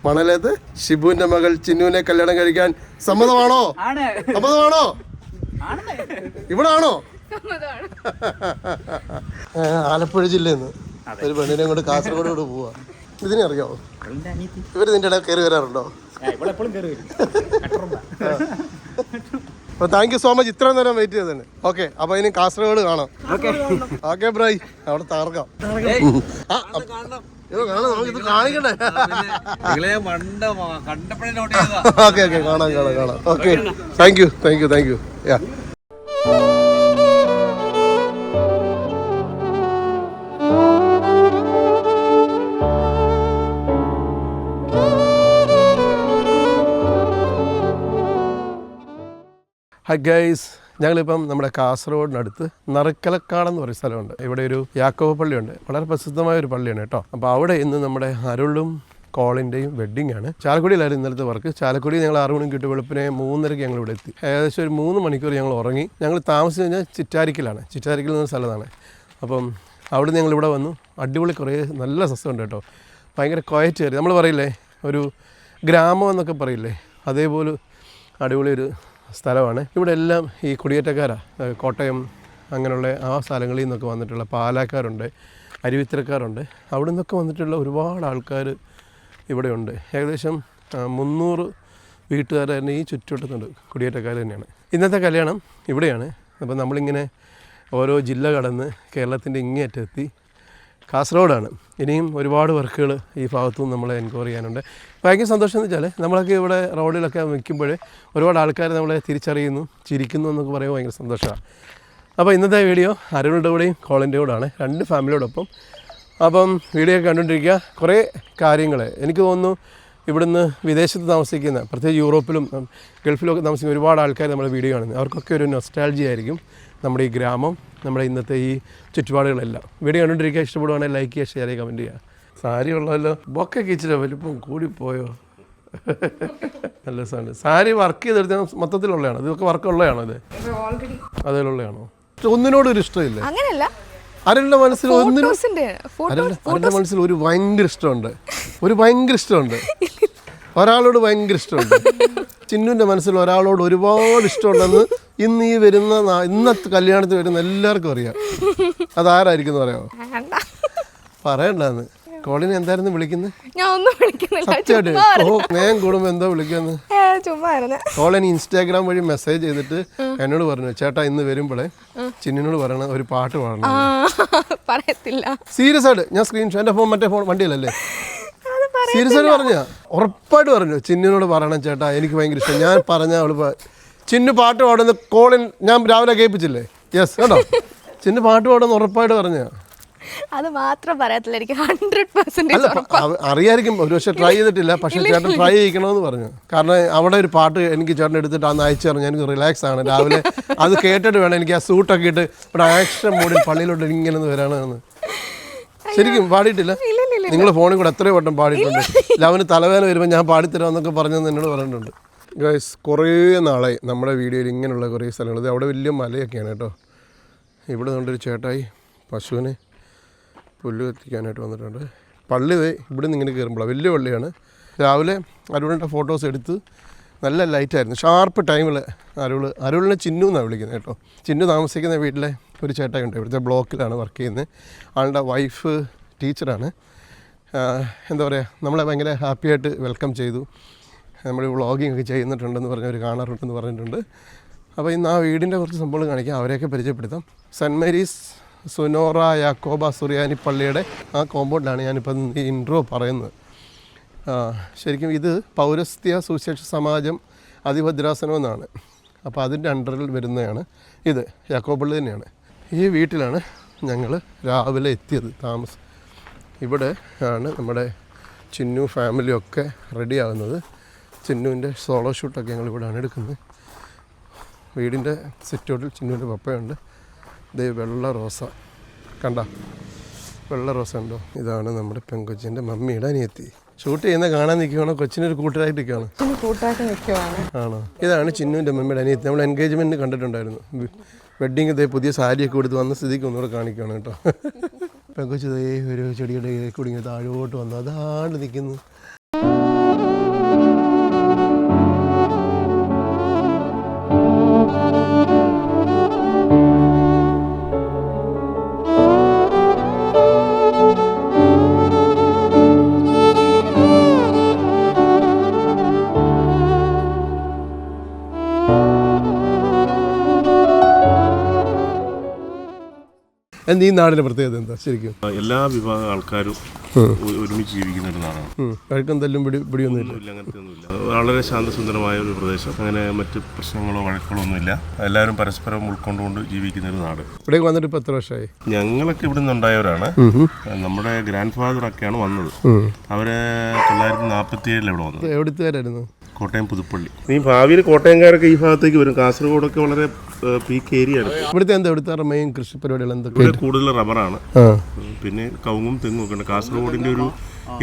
മണലേത് ഷിബുവിന്റെ മകൾ ചിന്നുവിനെ കല്യാണം കഴിക്കാൻ സമ്മതമാണോ? സമ്മതമാണോ? ഇവിടെ ആണോ? ആലപ്പുഴ ജില്ലയിൽ നിന്ന് ഒരു പെണ്ണിനെ കൊണ്ട് കാസർഗോഡ് പോവാ. ഇതിനെ അറിയാമോ? ഇവര് നിന്റെ ഇടയിൽ കയറി വരാറുണ്ടോ? അപ്പോൾ താങ്ക് യു സോ മച്ച്. ഇത്രയും നേരം വെയിറ്റ് ചെയ്തതാണ്. ഓക്കെ അപ്പോൾ ഇനി കാസർഗോഡ് കാണാം. ഓക്കെ ബ്രൈ. അവിടെ തകർക്കാം. ഇത് കാണിക്കണ്ടേ? ഓക്കെ കാണാം. Okay thank you. Yeah hi guys, ഞങ്ങളിപ്പം നമ്മുടെ കാസർഗോഡിനടുത്ത് നറുക്കലക്കാടെന്ന് പറയുന്ന സ്ഥലമുണ്ട്. ഇവിടെ ഒരു യാക്കോബ പള്ളിയുണ്ട്. വളരെ പ്രസിദ്ധമായ ഒരു പള്ളിയാണ് കേട്ടോ. അപ്പോൾ അവിടെ ഇന്ന് നമ്മുടെ അരുളും കോളിൻ്റെയും വെഡ്ഡിംഗ് ആണ്. ചാലക്കുടിയിലായിരുന്നു ഇന്നലത്തെ വർക്ക്. ചാലക്കുടി ഞങ്ങൾ 6 മണിക്ക് കിട്ടി. വെളുപ്പിനെ 3:30 ഞങ്ങൾ ഇവിടെ എത്തി. ഏകദേശം ഒരു 3 മണിക്കൂർ ഞങ്ങൾ ഉറങ്ങി. ഞങ്ങൾ താമസിച്ച് കഴിഞ്ഞാൽ ചിറ്റാരിക്കലാണ്. ചിറ്റാരിക്കൽ എന്ന സ്ഥലത്താണ്. അപ്പം അവിടെ ഞങ്ങളിവിടെ വന്നു. അടിപൊളി കുറേ നല്ല സസ്യമുണ്ട് കേട്ടോ. ഭയങ്കര ക്വയറ്റ് ഏരിയ. നമ്മൾ പറയില്ലേ ഒരു ഗ്രാമം എന്നൊക്കെ പറയില്ലേ, അതേപോലെ അടിപൊളി ഒരു സ്ഥലമാണ്. ഇവിടെ എല്ലാം ഈ കുടിയേറ്റക്കാരാണ്. കോട്ടയം അങ്ങനെയുള്ള ആ സ്ഥലങ്ങളിൽ നിന്നൊക്കെ വന്നിട്ടുള്ള പാലാക്കാരുണ്ട്, അരുവിത്തരക്കാരുണ്ട്. അവിടെ നിന്നൊക്കെ വന്നിട്ടുള്ള ഒരുപാട് ആൾക്കാർ ഇവിടെയുണ്ട്. ഏകദേശം 300 വീട്ടുകാർ തന്നെ ഈ ചുറ്റുവട്ടത്തുണ്ട്, കുടിയേറ്റക്കാർ തന്നെയാണ്. ഇന്നത്തെ കല്യാണം ഇവിടെയാണ്. അപ്പോൾ നമ്മളിങ്ങനെ ഓരോ ജില്ല കടന്ന് കേരളത്തിൻ്റെ ഇങ്ങേയറ്റെത്തി. കാസർഗോഡാണ്. ഇനിയും ഒരുപാട് വർക്കുകൾ ഈ ഭാഗത്തുനിന്ന് നമ്മളെ എൻക്വയറി ചെയ്യാനുണ്ട്. ഭയങ്കര സന്തോഷം എന്ന് വെച്ചാൽ നമ്മളൊക്കെ ഇവിടെ റോഡിലൊക്കെ നിൽക്കുമ്പോൾ ഒരുപാട് ആൾക്കാർ നമ്മളെ തിരിച്ചറിയുന്നു, ചിരിക്കുന്നു എന്നൊക്കെ പറയുമ്പോൾ ഭയങ്കര സന്തോഷമാണ്. അപ്പോൾ ഇന്നത്തെ വീഡിയോ അരുളുടെ കൂടെയും കോളിൻ്റെ കൂടെയാണ്, 2 ഫാമിലിയോടൊപ്പം. അപ്പം വീഡിയോ കണ്ടുകൊണ്ടിരിക്കുക. കുറേ കാര്യങ്ങൾ എനിക്ക് തോന്നുന്നു ഇവിടുന്ന് വിദേശത്ത് താമസിക്കുന്ന, പ്രത്യേകിച്ച് യൂറോപ്പിലും ഗൾഫിലൊക്കെ താമസിക്കുന്ന ഒരുപാട് ആൾക്കാർ നമ്മുടെ വീഡിയോ കാണുന്നത്. അവർക്കൊക്കെ ഒരു നൊസ്റ്റാൾജി ആയിരിക്കും നമ്മുടെ ഈ ഗ്രാമം, നമ്മുടെ ഇന്നത്തെ ഈ ചുറ്റുപാടുകളെല്ലാം. വീഡിയോ കണ്ടുകൊണ്ടിരിക്കുക. ഇഷ്ടപ്പെടുവാണെങ്കിൽ ലൈക്ക് ചെയ്യുക, ഷെയർ ചെയ്യുക, കമൻറ്റ് ചെയ്യുക. സാരി ഉള്ളതല്ലോ, ബൊക്കൊക്കെ ഇച്ചിരി വലിപ്പം കൂടിപ്പോയോ? നല്ല സാധനം. സാരി വർക്ക് ചെയ്തെടുത്താൽ മൊത്തത്തിലുള്ളതാണ്. ഇതൊക്കെ വർക്കുള്ളതാണോ? ഇത് അതിലുള്ളതാണോ? ഒന്നിനോടൊരു ഇഷ്ടമില്ല അങ്ങനെയല്ല, അരുളുടെ മനസ്സിൽ അരുളുടെ മനസ്സിൽ ഒരു ഭയങ്കര ഇഷ്ടമുണ്ട്, ഒരാളോട് ഭയങ്കര ഇഷ്ടമുണ്ട്. ചിന്നുവിൻ്റെ മനസ്സിൽ ഒരാളോട് ഒരുപാട് ഇഷ്ടമുണ്ടെന്ന് ഇന്ന് ഈ വരുന്ന ഇന്നത്തെ കല്യാണത്തിൽ വരുന്ന എല്ലാവർക്കും അറിയാം. അതാരായിരിക്കും എന്ന് പറയാമോ? പറയണ്ടെന്ന്. കോളിനെ എന്തായിരുന്നു വിളിക്കുന്നത്? ഞാൻ ഒന്നും വിളിക്കുന്നില്ല. സ്നേഹം കൂടുമ്പോൾ എന്തോ വിളിക്കുന്നത്? കോളിന് ഇൻസ്റ്റാഗ്രാം വഴി മെസ്സേജ് ചെയ്തിട്ട് എന്നോട് പറഞ്ഞു, ചേട്ടാ ഇന്ന് വരുമ്പോഴേ ചിന്നിനോട് പറയണ ഒരു പാട്ട് പാടണം. പറയത്തില്ല. സീരിയസ് ആയിട്ട് ഞാൻ സ്ക്രീൻഷോട്ട്, എൻ്റെ ഫോൺ മറ്റേ ഫോൺ വണ്ടിയിലല്ലേ, സീരിയസ് ആയിട്ട് പറഞ്ഞ ഉറപ്പായിട്ട് പറഞ്ഞു ചിന്നിനോട് പറയണം ചേട്ടാ, എനിക്ക് ഭയങ്കര ഇഷ്ടം. ഞാൻ പറഞ്ഞ അവള് ചിന്നു പാട്ട് പാടുന്ന കോളിൻ ഞാൻ രാവിലെ കേൾപ്പിച്ചില്ലേ? യെസ് കേട്ടോ, ചിന്നു പാട്ട് പാടുന്ന ഉറപ്പായിട്ട് പറഞ്ഞ. അത് മാത്രം പറയത്തില്ല, എനിക്ക് 100% അറിയായിരിക്കും. ഒരു പക്ഷേ ട്രൈ ചെയ്തിട്ടില്ല, പക്ഷേ ചേട്ടൻ ട്രൈ ചെയ്യിക്കണമെന്ന് പറഞ്ഞു. കാരണം അവിടെ ഒരു പാട്ട് എനിക്ക് ചേട്ടൻ എടുത്തിട്ട് അന്ന് അയച്ചു പറഞ്ഞു. എനിക്ക് റിലാക്സ് ആണ്, രാവിലെ അത് കേട്ടിട്ട് വേണം എനിക്ക് ആ സൂട്ടൊക്കെ ഇട്ട് ഇവിടെ ആക്ഷൻ മോഡിൽ പള്ളിയിലോട്ട് ഇങ്ങനെ വരാനാണ്. ശരിക്കും പാടിയിട്ടില്ല? നിങ്ങൾ ഫോണിൽ കൂടെ എത്രയോ വട്ടം പാടിയിട്ടുണ്ട്. അവന് തലവേദന വരുമ്പോൾ ഞാൻ പാടിത്തരാമെന്നൊക്കെ പറഞ്ഞെന്ന് എന്നോട് പറഞ്ഞിട്ടുണ്ട്. ഗൈസ്, കുറേ നാളായി നമ്മുടെ വീഡിയോയിൽ ഇങ്ങനെയുള്ള കുറേ സ്ഥലങ്ങൾ. ഇത് അവിടെ വലിയ മലയൊക്കെയാണ് കേട്ടോ. ഇവിടെ നിന്നൊരു ചേട്ടായി പശുവിനെ പുല്ല് കത്തിക്കാനായിട്ട് വന്നിട്ടുണ്ട്. പള്ളി ഇവിടെ നിന്ന് ഇങ്ങനെ കയറുമ്പോഴാണ്, വലിയ പള്ളിയാണ്. രാവിലെ അരുളിൻ്റെ ഫോട്ടോസ് എടുത്ത് നല്ല ലൈറ്റായിരുന്നു, ഷാർപ്പ് ടൈമിൽ അരുളിനെ ചിന്നു എന്നാണ് വിളിക്കുന്നത് കേട്ടോ. ചിന്നു താമസിക്കുന്ന വീട്ടിലെ ഒരു ചേട്ടായുണ്ട്, ഇവിടുത്തെ ബ്ലോക്കിലാണ് വർക്ക് ചെയ്യുന്നത്. ആളുടെ വൈഫ് ടീച്ചറാണ്. എന്താ പറയുക, നമ്മളെ ഭയങ്കര ഹാപ്പിയായിട്ട് വെൽക്കം ചെയ്തു. നമ്മൾ വ്ളോഗിങ് ഒക്കെ ചെയ്യുന്നിട്ടുണ്ടെന്ന് പറഞ്ഞവർ കാണാറുണ്ടെന്ന് പറഞ്ഞിട്ടുണ്ട്. അപ്പോൾ ഇന്ന് ആ വീടിൻ്റെ കുറച്ച് സംഭവങ്ങൾ കാണിക്കാം, അവരെയൊക്കെ പരിചയപ്പെടുത്താം. സെൻറ്റ് മേരീസ് സുനോറ യാക്കോബ സുറിയാനി പള്ളിയുടെ ആ കോമ്പൗണ്ടിലാണ് ഞാനിപ്പം ഈ ഇൻട്രോ പറയുന്നത്. ശരിക്കും ഇത് പൗരസ്ത്യ സുവിശേഷ സമാജം അതിഭദ്രാസനം എന്നാണ്. അപ്പോൾ അതിൻ്റെ അണ്ടറിൽ വരുന്നതാണ് ഇത്. യാക്കോബ് പള്ളി തന്നെയാണ്. ഈ വീട്ടിലാണ് ഞങ്ങൾ രാവിലെ എത്തിയത്, താമസം. ഇവിടെ ആണ് നമ്മുടെ ചിന്നു ഫാമിലിയൊക്കെ റെഡി ആകുന്നത്. ചിന്നുവിൻ്റെ സോളോ ഷൂട്ടൊക്കെ ഞങ്ങൾ ഇവിടെയാണ് എടുക്കുന്നത്. വീടിൻ്റെ സിറ്റൗട്ടിൽ ചിന്നുവിൻ്റെ പപ്പയുണ്ട്. ഇത് വെള്ള റോസ, കണ്ട വെള്ള റോസ ഉണ്ടോ? ഇതാണ് നമ്മുടെ പെൺകൊച്ചിൻ്റെ മമ്മിയുടെ അനിയത്തി. ഷൂട്ട് ചെയ്യുന്ന കാണാൻ നിൽക്കുകയാണോ, കൊച്ചിനൊരു കൂട്ടരായിട്ട് നിൽക്കുകയാണ്? ആണോ? ഇതാണ് ചിന്നുവിൻ്റെ മമ്മിയുടെ അനിയത്തി. നമ്മൾ എൻഗേജ്മെൻറ്റ് കണ്ടിട്ടുണ്ടായിരുന്നു. വെഡ്ഡിങ് ഇതേ പുതിയ സാരിയൊക്കെ കൊടുത്ത് വന്ന സ്ഥിതിക്ക് ഒന്നുകൂടെ കാണിക്കുകയാണ് കേട്ടോ. പെൺകൊച്ചി ഇതേ ഒരു ചെടിയുടെ കുടുങ്ങി താഴോട്ട് വന്നു, അതാണ്ട് നിൽക്കുന്നു. ഈ നാടിൻ്റെ പ്രത്യേകത എന്താ ശരിക്കും? എല്ലാ വിഭാഗം ആൾക്കാരും ഒരുമിച്ച് ജീവിക്കുന്ന ഒരു നാടാണ്. വഴക്കം തല്ലും പിടിയൊന്നുമില്ല, അങ്ങനത്തെ ഒന്നുമില്ല. വളരെ ശാന്തസുന്ദരമായ ഒരു പ്രദേശം. അങ്ങനെ മറ്റ് പ്രശ്നങ്ങളോ വഴക്കുകളോ ഒന്നുമില്ല. എല്ലാവരും പരസ്പരം ഉൾക്കൊണ്ടുകൊണ്ട് ജീവിക്കുന്ന ഒരു നാട്. ഇവിടേക്ക് വന്നിട്ട് ഇപ്പോൾ എത്ര വർഷമായി? ഞങ്ങളൊക്കെ ഇവിടെ നിന്നുണ്ടായവരാണ്. നമ്മുടെ ഗ്രാൻഡ് ഫാദർ ഒക്കെയാണ് വന്നത്. അവര് 1947 ഇവിടെ വന്നത്. എവിടുത്തുകാരായിരുന്നു? കോട്ടയം പുതുപ്പള്ളി. ഈ ഭാവിയിൽ കോട്ടയംകാരൊക്കെ ഈ ഭാഗത്തേക്ക് വരും. കാസർഗോഡൊക്കെ വളരെ പീക്ക് ഏരിയ ആണ്. ഇവിടുത്തെ മെയിൻ കൃഷി പരിപാടികൾ എന്തൊക്കെ? കൂടുതൽ റബ്ബറാണ്, പിന്നെ കവുങ്ങും തെങ്ങും ഒക്കെ ഉണ്ട്. കാസർഗോഡിന്റെ ഒരു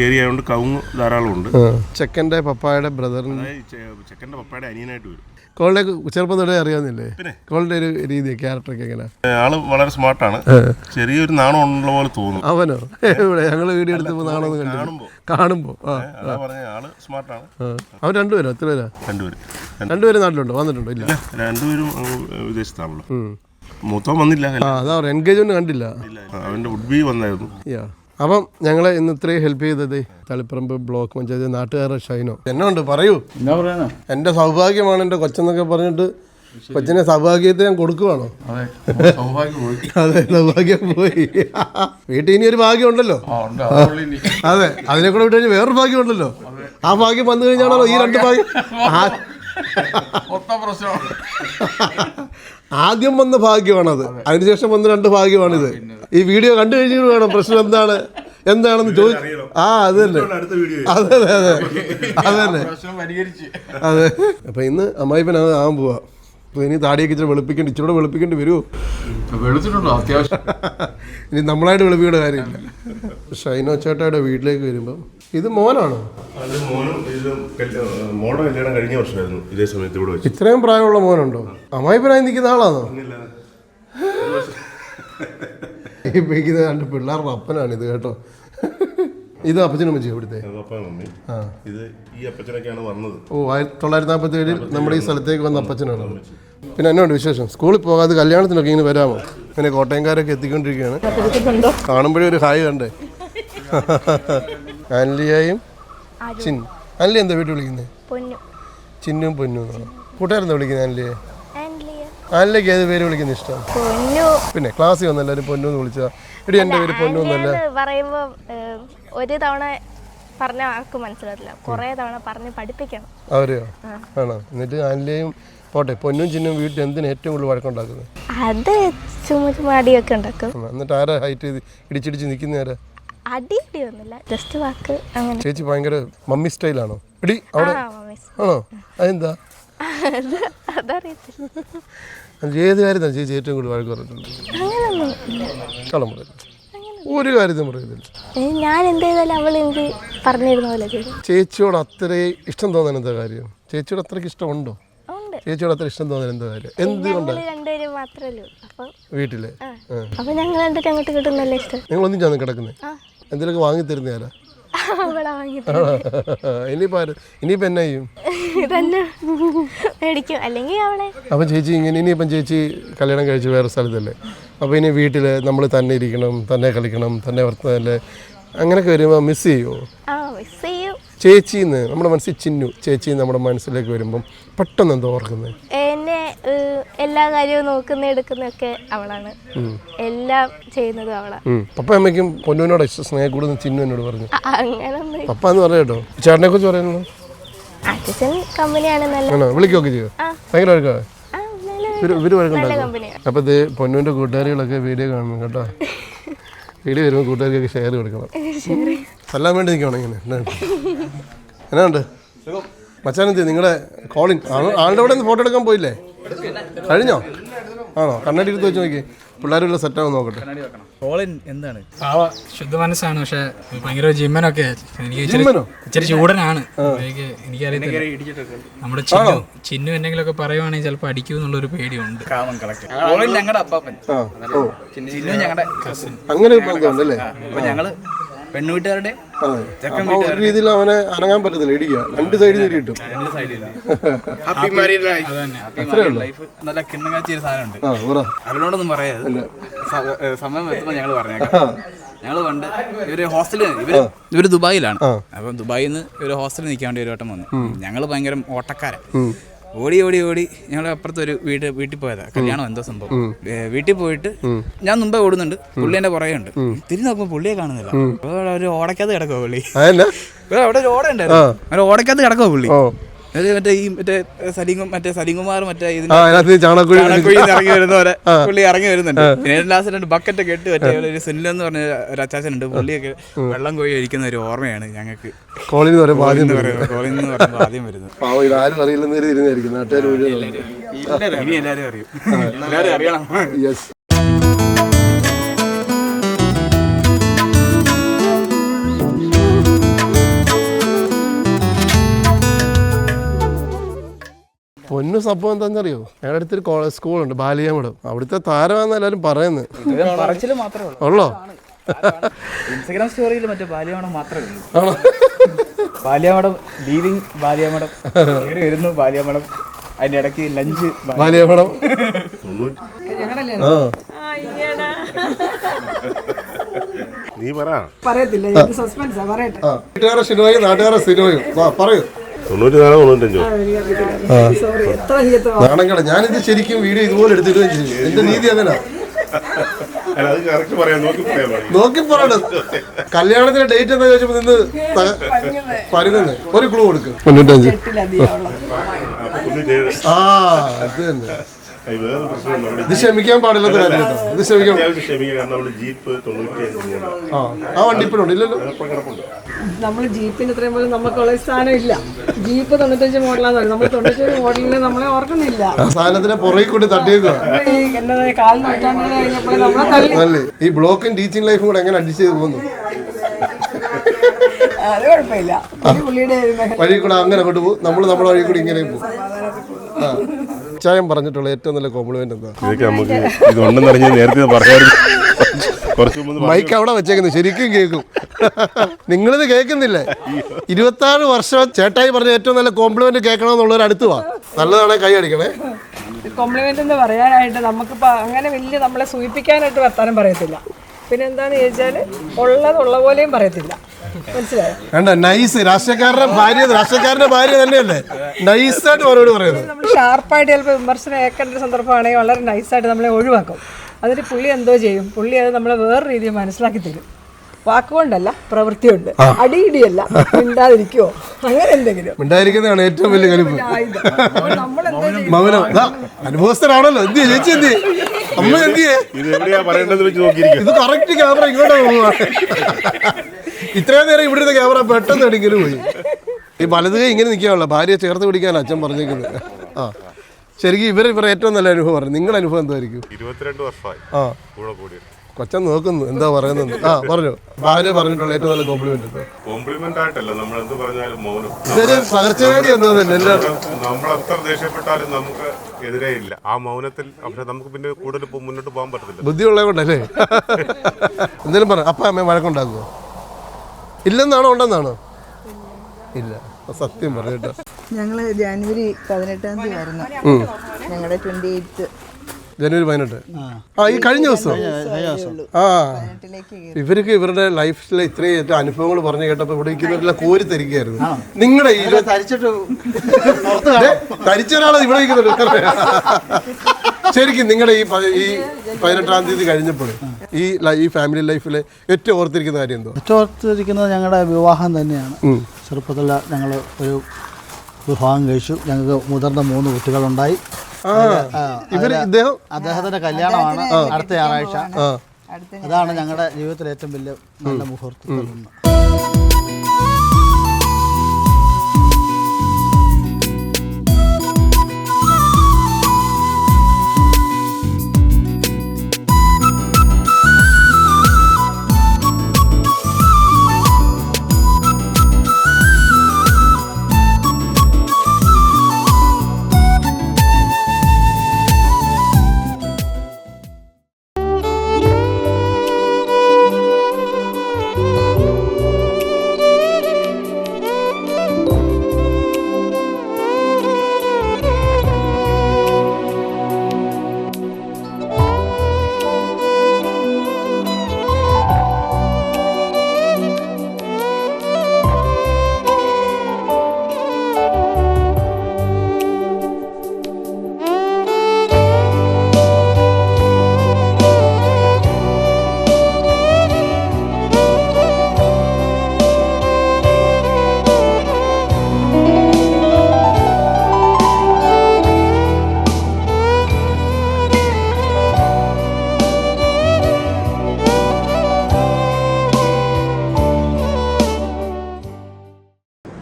ഏരിയ ആയതുകൊണ്ട് കവുങ്ങ് ധാരാളം ഉണ്ട്. ചെക്കൻ്റെ പപ്പായുടെ ബ്രദറിന്, ചെക്കൻ്റെ പപ്പായുടെ അനിയനായിട്ട് വരും. കോളിനെ ചെറുപ്പം തൊട്ടേ അറിയാവുന്നില്ലേ? കോളിന്റെ ഒരു രീതി ക്യാരക്ടറൊക്കെ എങ്ങനെ? ആള് വളരെ സ്മാർട്ടാണ്. ചെറിയൊരു നാണം ഉള്ള പോലെ തോന്നും. അവനോ? ഇവിടെ ഞങ്ങള് വീഡിയോ എടുത്തപ്പോ നാണോന്ന് കണ്ടു കാണുമ്പോ. ആള് സ്മാർട്ടാണ്. അവൻ രണ്ടുപേരോ? എത്ര പേരാ? രണ്ടുപേരും നാട്ടിലുണ്ടോ? വന്നിട്ടുണ്ടോ? ഇല്ല, രണ്ടുപേരും വിദേശത്താണല്ലോ. മൂത്തം വന്നില്ല. അതാ എൻഗേജ്മെന്റ് കണ്ടില്ല. അവന്റെ ഉഡ്ബി വന്നായിരുന്നു. അപ്പം ഞങ്ങളെ ഇന്ന് ഇത്രയും ഹെൽപ്പ് ചെയ്തത് തളിപ്പറമ്പ് ബ്ലോക്ക് പഞ്ചായത്ത് നാട്ടുകാരുടെ ഷൈനോ. എന്നുണ്ട് പറയൂ. എന്റെ സൗഭാഗ്യമാണ് എന്റെ കൊച്ചെന്നൊക്കെ പറഞ്ഞിട്ട് കൊച്ചിനെ സൗഭാഗ്യത്തെ ഞാൻ കൊടുക്കുവാണോ? അതെ, സൗഭാഗ്യം പോയി. വീട്ടിൽ ഇനി ഒരു ഭാഗ്യം ഉണ്ടല്ലോ. അതെ, അതിനെ കൂടെ വിട്ട് കഴിഞ്ഞാൽ വേറൊരു ഭാഗ്യം ഉണ്ടല്ലോ. ആ ഭാഗ്യം വന്നു കഴിഞ്ഞാണല്ലോ ഈ രണ്ട് ഭാഗ്യം. ആദ്യം വന്ന ഭാഗ്യമാണത്, അതിനുശേഷം വന്ന രണ്ട് ഭാഗ്യമാണിത്. ഈ വീഡിയോ കണ്ടു കഴിഞ്ഞിട്ട് വേണം പ്രശ്നം എന്താണെന്ന് ചോദിച്ചു. അത് തന്നെ, അതെ അതെ അതെ അത് തന്നെ. അതെ, അപ്പൊ ഇന്ന് അമ്മായിപ്പനാണ് ആവാൻ പോവാ. അപ്പൊ ഇനി താടിയൊക്കെ ഇച്ചിരി വെളുപ്പിക്കേണ്ടി വരുമോ? വെളുത്തിട്ടുണ്ടോ അത്യാവശ്യം? ഇനി നമ്മളായിട്ട് വെളുപ്പിക്കേണ്ട കാര്യമില്ല. ഷൈനോ ചേട്ടായുടെ വീട്ടിലേക്ക് വരുമ്പം ഇത് മോനാണോ? മോളുടെ കല്യാണം കഴിഞ്ഞ വർഷമായിരുന്നു ഇതേ സമയത്ത് ഇവിടെ വെച്ച്. ഇത്രയും പ്രായമുള്ള മോനുണ്ടോ? അമ്മായിപ്പനായി നിൽക്കുന്ന ആളാണോ? ഇപ്പൊ ഇത് രണ്ട് പിള്ളേരുടെ അപ്പനാണിത് കേട്ടോ. ഇത് അപ്പച്ചനും അമ്മച്ചി ഇവിടുത്തെ? ഇത് ഈ അപ്പച്ചനൊക്കെയാണ് വന്നത്. 1947 നമ്മുടെ ഈ സ്ഥലത്തേക്ക് വന്ന അപ്പച്ചനാണ്. പിന്നെ എന്നോട് വിശേഷം? സ്കൂളിൽ പോകാതെ കല്യാണത്തിനൊക്കെ ഇങ്ങനെ വരാമോ? പിന്നെ കോട്ടയംകാരൊക്കെ എത്തിക്കൊണ്ടിരിക്കുകയാണ്. കാണുമ്പോഴേ ഒരു ഹായ് കണ്ടേ. ആൻലിയായും ആൻലി എന്താ വീട്ടിൽ വിളിക്കുന്നത്? ചിന്നും പൊന്നു കൂട്ടുകാരെന്താ വിളിക്കുന്നത്? ആൻലിയെ? ആൻലിക്ക് ഏത് പേര് വിളിക്കുന്ന ഇഷ്ടം? പിന്നെ ക്ലാസ്സിൽ വന്ന എല്ലാവരും പൊന്നു എന്ന് വിളിച്ചാ? എടി എൻ്റെ പേര് പൊന്നു എന്നല്ല പറയുമ്പോ ഒരു തവണ പറഞ്ഞ ആൾക്ക് മനസ്സിലാവില്ല, കുറെ തവണ പറഞ്ഞ് പഠിപ്പിക്കണം. അവരെയോ? ആണോ? എന്നിട്ട് ആൻലിയും പോട്ടെ, പൊന്നും ചിന്നും വീട്ടിൽ എന്തിനാ ഏറ്റവും കൂടുതൽ വഴക്കുണ്ടാക്കുന്നത്? അത് ചുമ്മാ അടിയൊക്കെ ഉണ്ടാക്കും. എന്നിട്ട് ആരാ ഹൈറ്റ് ചെയ്ത് ഇടിച്ചിടിച്ച് നിൽക്കുന്ന ആരാ? അടിയൊന്നുമില്ല, ജസ്റ്റ് വാക്ക് അങ്ങനെ. ചേച്ചി ഭയങ്കര മമ്മി സ്റ്റൈലാണോ? എടി അവിടെ ആണോ? അതെന്താ? അതറിയത്തില്ല. ഏത് കാര്യത്താണ് ചേച്ചി ഏറ്റവും കൂടുതൽ വഴക്ക് പറഞ്ഞിട്ടുണ്ട്? കള്ളം പറയില്ല, ഒരു കാര്യത്തും പറയത്തില്ല. ഞാൻ എന്ത് ചെയ്താലും അവൾ എനിക്ക് പറഞ്ഞിരുന്ന പോലെ ചെയ്തു. ചേച്ചിയോട് അത്രയും ഇഷ്ടം തോന്നാൻ എന്താ കാര്യം? ചേച്ചിയോട് അത്രയ്ക്ക് ഇഷ്ടമുണ്ടോ? ചേച്ചിയോട് അത്ര ഇഷ്ടം തോന്നാൻ എന്താ കാര്യം? എന്തുകൊണ്ടാണ്? രണ്ടുപേരും മാത്രമല്ലേ വീട്ടിലെ? അപ്പൊ ഞങ്ങൾ രണ്ടിട്ട് അങ്ങോട്ട് കിട്ടുന്നല്ലേ ഇഷ്ടം. നിങ്ങൾ ഒന്നിച്ചാണ് കിടക്കുന്നത്? എന്തെങ്കിലുമൊക്കെ വാങ്ങി തരുന്ന ആരാ? ഇനിയിപ്പോ എന്നാ ചെയ്യും? അപ്പൊ ചേച്ചി ഇങ്ങനെ ഇനിയിപ്പം ചേച്ചി കല്യാണം കഴിച്ച് വേറെ സ്ഥലത്തല്ലേ? അപ്പൊ ഇനി വീട്ടില് നമ്മൾ തന്നെ ഇരിക്കണം, തന്നെ കളിക്കണം, തന്നെ വർത്തല്ലേ, അങ്ങനെയൊക്കെ വരുമ്പോ മിസ് ചെയ്യുമോ? ചേച്ചിന്ന് നമ്മുടെ മനസ്സിൽ ചിന്നു ചേച്ചി നമ്മുടെ മനസ്സിലേക്ക് വരുമ്പം പെട്ടെന്ന് എന്താ ഓർക്കുന്നത്? എന്നെ എല്ലാ കാര്യവും നോക്കുന്ന എടുക്കുന്നൊക്കെ അവളാണ്, എല്ലാം ചെയ്യുന്നതും അവളാണ്. പപ്പ അമ്മയ്ക്കും പൊന്നുവിനോട് സ്നേഹം കൂടുതൽ ചിന്നു എന്നോട് പറഞ്ഞു. അങ്ങനൊന്നും പപ്പ എന്ന് പറയാം കേട്ടോ. ചേട്ടനെ കുറിച്ച് പറയുന്നു അച്ഛൻ കമ്പനിയാണ്, നല്ല വിളിക്കുകയൊക്കെ ചെയ്യോ? ഭയങ്കര വഴക്കാണ്, ഇവര് വഴക്കുണ്ടാക്കും. അപ്പൊ ഇത് പൊന്നുവിന്റെ കൂട്ടുകാരികളൊക്കെ വീഡിയോ കാണണം കേട്ടോ. വീഡിയോ വരുമ്പോൾ കൂട്ടുകാർക്കൊക്കെ ഷെയർ കൊടുക്കണം. എല്ലാം വേണ്ടി നിൽക്കണം. ഇങ്ങനെ എന്നാ ഉണ്ട് മച്ചാനെന്ത് നിങ്ങളുടെ കോളിംഗ്? ആളുടെ അവിടെ നിന്ന് ഫോട്ടോ എടുക്കാൻ പോയില്ലേ? കഴിഞ്ഞോ? ആണോ? കണ്ണാടി എടുത്ത് വെച്ച് നോക്കി, പിള്ളേരുള്ള സെറ്റാവും നോക്കട്ടെ. എന്താണ് ശുദ്ധ മനസ്സാണ്, പക്ഷെ ഭയങ്കര ജിമ്മനൊക്കെ എനിക്ക് ഇച്ചിരി ചൂടനാണ്. എനിക്കറിയത്തില്ല, നമ്മുടെ ചിന്നു എന്തെങ്കിലുമൊക്കെ പറയുവാണെങ്കിൽ ചിലപ്പോൾ അടിക്കൂ എന്നുള്ളൊരു പേടിയുണ്ട്. ഞങ്ങളുടെ അപ്പാപ്പൻ ചിന്നു ഞങ്ങളുടെ കസിൻ, അങ്ങനെ ഞങ്ങള് പെണ്ണുവീട്ടുകാരുടെ ഒരു രീതിയിൽ അവനെ അനങ്ങാൻ പറ്റത്തില്ല, ഇടിക്കുക രണ്ട് സൈഡിൽ നിന്ന് കിട്ടും. നല്ല കിണ്ണങ്ങാച്ചിയ സാധനമുണ്ട്, അതിനോടൊന്നും പറയാതെ സമയം എത്തുമ്പോൾ ഞങ്ങൾ പറഞ്ഞേക്കാം. ഞങ്ങൾ പണ്ട് ഇവര് ഹോസ്റ്റലിൽ ഇവര് ദുബായിലാണ്. അപ്പം ദുബായിൽ നിന്ന് ഇവര് ഹോസ്റ്റലിൽ നിൽക്കാൻ വേണ്ടി ഒരു വട്ടം വന്നു. ഞങ്ങൾ ഭയങ്കര ഓട്ടക്കാരൻ, ഓടി ഓടി ഓടി ഞങ്ങൾ അപ്പുറത്ത് ഒരു വീട്ടിൽ പോയതാ, കല്യാണം എന്തോ സംഭവം. വീട്ടിൽ പോയിട്ട് ഞാൻ മുമ്പേ ഓടുന്നുണ്ട്, പുള്ളി എന്റെ പുറകെ ഉണ്ട്. തിരിഞ്ഞ് നോക്കുമ്പോൾ പുള്ളിയെ കാണുന്നില്ല. ഒരു ഓടക്കകത്ത് കിടക്കുവോ പുള്ളി? അവിടെ ഒരു ഓട ഉണ്ടായിരുന്നു, ഒരു ഓടക്കകത്ത് കിടക്കുവോ പുള്ളി? സലീംകുമാർ ഇറങ്ങി വരുന്ന പോലെ പുള്ളി ഇറങ്ങി വരുന്നുണ്ട്. പിന്നെ ലാസ്റ്റ് 2 ബക്കറ്റ് കെട്ട് പറ്റിയ ഒരു സുനിലെന്ന് പറഞ്ഞ ഒരു അച്ചാച്ചനുണ്ട്, പുള്ളിയൊക്കെ വെള്ളം കോഴി ഒഴിക്കുന്ന ഒരു ഓർമ്മയാണ് ഞങ്ങൾക്ക് കോളിൽ നിന്ന് പറയുമ്പോൾ ആദ്യം വരുന്നത്. ഇനി എല്ലാവരും അറിയും, എല്ലാവരും അറിയണം. പൊന്നു സംഭവം എന്താണെന്നറിയോ, ഞങ്ങളുടെ അടുത്തൊരു സ്കൂളുണ്ട് ബാലിയാമഠം, അവിടുത്തെ താരമാണെന്ന് എല്ലാവരും പറയുന്നത്. പറച്ചില് മാത്രമേ ഉള്ളൂ. ഉള്ളോ? ഇൻസ്റ്റാഗ്രാം സ്റ്റോറിയിൽ മറ്റേ ബാലിയാമഠം മാത്രമേ ഉള്ളൂ. ബാലിയാമഠം ലീവിങ് ബാലിയാമഠം, കയറി വരുന്നു ബാലിയാമഠം, അതിന്റെ ഇടയ്ക്ക് ലഞ്ച് ബാലിയാമഠം. നീ പറയത്തില്ല, വീട്ടുകാരുടെ സിനിമയും നാട്ടുകാരുടെ സിനിമയും പറയൂ. 94-95. നാണങ്ങളെ ഞാനിത് ശരിക്കും വീഡിയോ ഇതുപോലെ എടുത്തിടുകയും ചെയ്യും. എന്റെ രീതി അങ്ങനെ നോക്കി പറയണം. കല്യാണത്തിന്റെ ഡേറ്റ് എന്താ ചോദിച്ചപ്പോ നിന്ന് പരുങ്ങുന്നേ. ഒരു ക്ലൂ കൊടുക്കും. 95. ആ അത് തന്നെ. ഇത് ക്ഷമിക്കാൻ പാടില്ലാത്ത കാര്യം കേട്ടോ. ഇത് ക്ഷമിക്കാൻ. ആ വണ്ടി ഇപ്പോഴുണ്ട് ഇല്ലല്ലോ. നമ്മൾ ജീപ്പിന് ഇത്രയും പോലും നമുക്കുള്ള സ്ഥാനം ഇല്ല. ജീപ്പ് 95 മോഡലാന്ന്, നമ്മൾ 95 മോഡലിന് നമ്മളെ ഓർക്കുന്നില്ല. ആ സാധനത്തിനെ പുറകെ കൊണ്ട് തട്ടിയേക്കുക. കാൽ നൂറ്റാണ്ടിന് കഴിഞ്ഞപ്പോൾ നമ്മളെ തള്ളി. ഈ ബ്ലോക്കും ടീച്ചിങ് ലൈഫും കൂടെ എങ്ങനെ അഡ്ജസ്റ്റ് ചെയ്ത് പോകുന്നു? അത് കുഴപ്പമില്ല. വഴി കൂടെ അങ്ങനെ കൊണ്ട് പോകും, നമ്മൾ നമ്മുടെ വഴി കൂടി ഇങ്ങനെ പോകും. ആ ചായം പറഞ്ഞിട്ടുള്ള ഏറ്റവും നല്ല കോംപ്ലിമെന്റ് എന്താ? മൈക്ക് അവിടെ വെച്ചേക്കുന്നത് ശരിക്കും കേൾക്കും. നിങ്ങളിത് കേൾക്കുന്നില്ലേ? 26 വർഷം ചേട്ടായി പറഞ്ഞ ഏറ്റവും നല്ല കോംപ്ലിമെന്റ് കേൾക്കണമെന്നുള്ളവർ അടുത്ത് വാ. നല്ലതാണെ കൈ അടിക്കണേ. കോംപ്ലിമെന്റ് എന്ന് പറയാനായിട്ട് നമുക്കിപ്പോൾ അങ്ങനെ വലിയ നമ്മളെ സൂചിപ്പിക്കാനായിട്ട് വർത്താനം പറയത്തില്ല. പിന്നെ എന്താണെന്ന് ചോദിച്ചാൽ ഉള്ള പോലെയും പറയത്തില്ല. മനസ്സിലായോ? വേണ്ട, നൈസ്. രാഷ്ട്രീയക്കാരന്റെ ഭാര്യ തന്നെയല്ലേ നൈസായിട്ട് അവരോട് പറയുന്നത്. നമ്മൾ ഷാർപ്പായിട്ട് ചിലപ്പോൾ വിമർശനം ഏക്കേണ്ട ഒരു സന്ദർഭമാണെങ്കിൽ വളരെ നൈസായിട്ട് നമ്മളെ ഒഴിവാക്കും. അതിന് പുള്ളി എന്തോ ചെയ്യും, പുള്ളി അത് നമ്മളെ വേറെ രീതിയിൽ മനസ്സിലാക്കി തരും. വാക്കുകൊണ്ടല്ല, പ്രവൃത്തിയുണ്ട്. അടിയിടിയല്ല, മിണ്ടാതിരിക്കുവോ അങ്ങനെ എന്തെങ്കിലും. മിണ്ടായിരിക്കുന്നതാണ് ഏറ്റവും വലിയ കലിപ്പ്. മൗനം. അനുഭവസ്ഥരാണല്ലോ. എന്ത് ചേച്ചി, എന്ത് അമ്മ, എന്ത് ഇത് കറക്റ്റ് ക്യാമറ ഇങ്ങോട്ട് പോവാ. ഇത്രയും നേരം ഇവിടുത്തെ ക്യാമറ പെട്ടെന്ന് എടിക്കലും പോയി. ഈ വലത് കൈ ഇങ്ങനെ നിൽക്കാനുള്ള ഭാര്യയെ ചേർത്ത് പിടിക്കാൻ അച്ഛൻ പറഞ്ഞേക്കുന്നത്. ആ ശരിക്കും ഇവർ ഏറ്റവും നല്ല അനുഭവം പറഞ്ഞു. നിങ്ങളുടെ അനുഭവം എന്തായിരിക്കും? 22 വർഷമായി. ആ കൊച്ചൻ നോക്കുന്നു എന്താ പറയുന്നത്. ആ പറഞ്ഞു. ഭാര്യ പറഞ്ഞിട്ടുള്ള ഏറ്റവും നല്ല കോംപ്ലിമെന്റ് ആയിട്ടല്ല, നമ്മൾ എന്ത് പറഞ്ഞാലും മൗനം. ഇതൊരു പകർച്ചവ്യാധി എന്നതല്ലേ എല്ലാവരും. നമ്മൾ എത്ര ദേഷ്യപ്പെട്ടാലും നമുക്ക് എതിരേ ഇല്ല ആ മൗനത്തിൽ. പക്ഷെ നമുക്ക് പിന്നെ കൂടുതൽ മുന്നോട്ട് പോകാൻ പറ്റത്തില്ല. ബുദ്ധിയുള്ളത് കൊണ്ടല്ലേ? എന്തെങ്കിലും പറ. അപ്പ അമ്മ വഴക്കുണ്ടാക്കുമോ? ഇല്ലെന്നാണോ ഉണ്ടെന്നാണോ? ഇല്ല, സത്യം പറഞ്ഞിട്ടോ. ഞങ്ങൾ ജനുവരി 18 വരുന്നു. ഞങ്ങളുടെ 28 ജനുവരി 18. ആ ഈ കഴിഞ്ഞ ദിവസം. ആ ഇവർക്ക് ഇവരുടെ ലൈഫിലെ ഇത്രയും അനുഭവങ്ങൾ പറഞ്ഞു കേട്ടപ്പോൾ ഇവിടെ ഇരിക്കുന്നവരെല്ലാം കോരി തരികയായിരുന്നു. നിങ്ങളുടെ ഈ തരിച്ച ഒരാളെ ഇവിടെ ഇരിക്കുന്നുണ്ട്. ശരിക്കും നിങ്ങളുടെ ഈ 18-ാം തീയതി കഴിഞ്ഞപ്പോൾ ഈ ഫാമിലി ലൈഫിലെ ഏറ്റവും ഓർത്തിരിക്കുന്ന കാര്യം എന്തോ? ഏറ്റവും ഓർത്തിരിക്കുന്നത് ഞങ്ങളുടെ വിവാഹം തന്നെയാണ്. ചെറുപ്പത്തിൽ ഞങ്ങൾ ഒരു വിവാഹം കഴിച്ചു. ഞങ്ങൾക്ക് മുതിർന്ന 3 കുട്ടികളുണ്ടായി. അദ്ദേഹത്തിന്റെ കല്യാണമാണ് അടുത്ത ഞായറാഴ്ച. അതാണ് ഞങ്ങളുടെ ജീവിതത്തിലെ ഏറ്റവും വലിയ നല്ല മുഹൂർത്തം.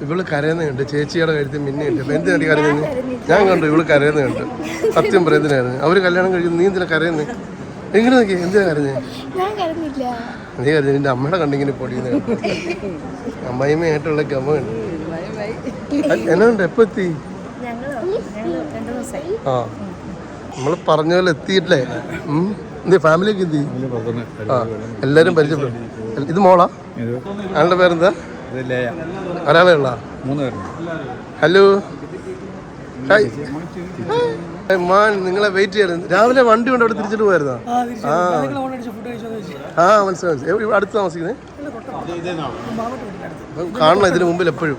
ഇവള് കരയുന്നുണ്ട്. ചേച്ചിയുടെ കരുത്തിൽ മിന്നുണ്ട്. എന്തിനാണ് കരയുന്നത്? ഞാൻ കണ്ടു ഇവള് കരയുന്ന കണ്ടു. സത്യം പറയുന്നതിനായിരുന്നു. അവര് കല്യാണം കഴിക്കുന്നു, നീ എന്തിനാ കരയുന്നത്? എങ്ങനെ നോക്കി എന്തിനാ കരഞ്ഞേ? നീ കരഞ്ഞ നിന്റെ അമ്മയുടെ കണ്ടിങ്ങനെ പൊടിയുന്ന അമ്മായിമ്മയായിട്ടുള്ള ഗമ ഉണ്ട്. എന്നാണ്ട് എപ്പോ എത്തി? വയസ്സായി. ആ നമ്മൾ പറഞ്ഞ പോലെ എത്തിയിട്ടില്ലേ? എന്ത് ഫാമിലിയൊക്കെ എന്ത്? ആ എല്ലാവരും പരിചയപ്പെടും. ഇത് മോളാ? അയാളുടെ പേരെന്താ? ഒരാളെ ഉള്ള? 3 പേരുണ്ട്. ഹലോ ഹായ് മാൻ, നിങ്ങളെ വെയിറ്റ് ചെയ്യണം. രാവിലെ വണ്ടി കൊണ്ട് അവിടെ തിരിച്ചിട്ട് പോയിരുന്നോ? ആ മനസ്സിലായി. അടുത്ത് താമസിക്കുന്നേ? കാണണം ഇതിന് മുമ്പിൽ എപ്പോഴും.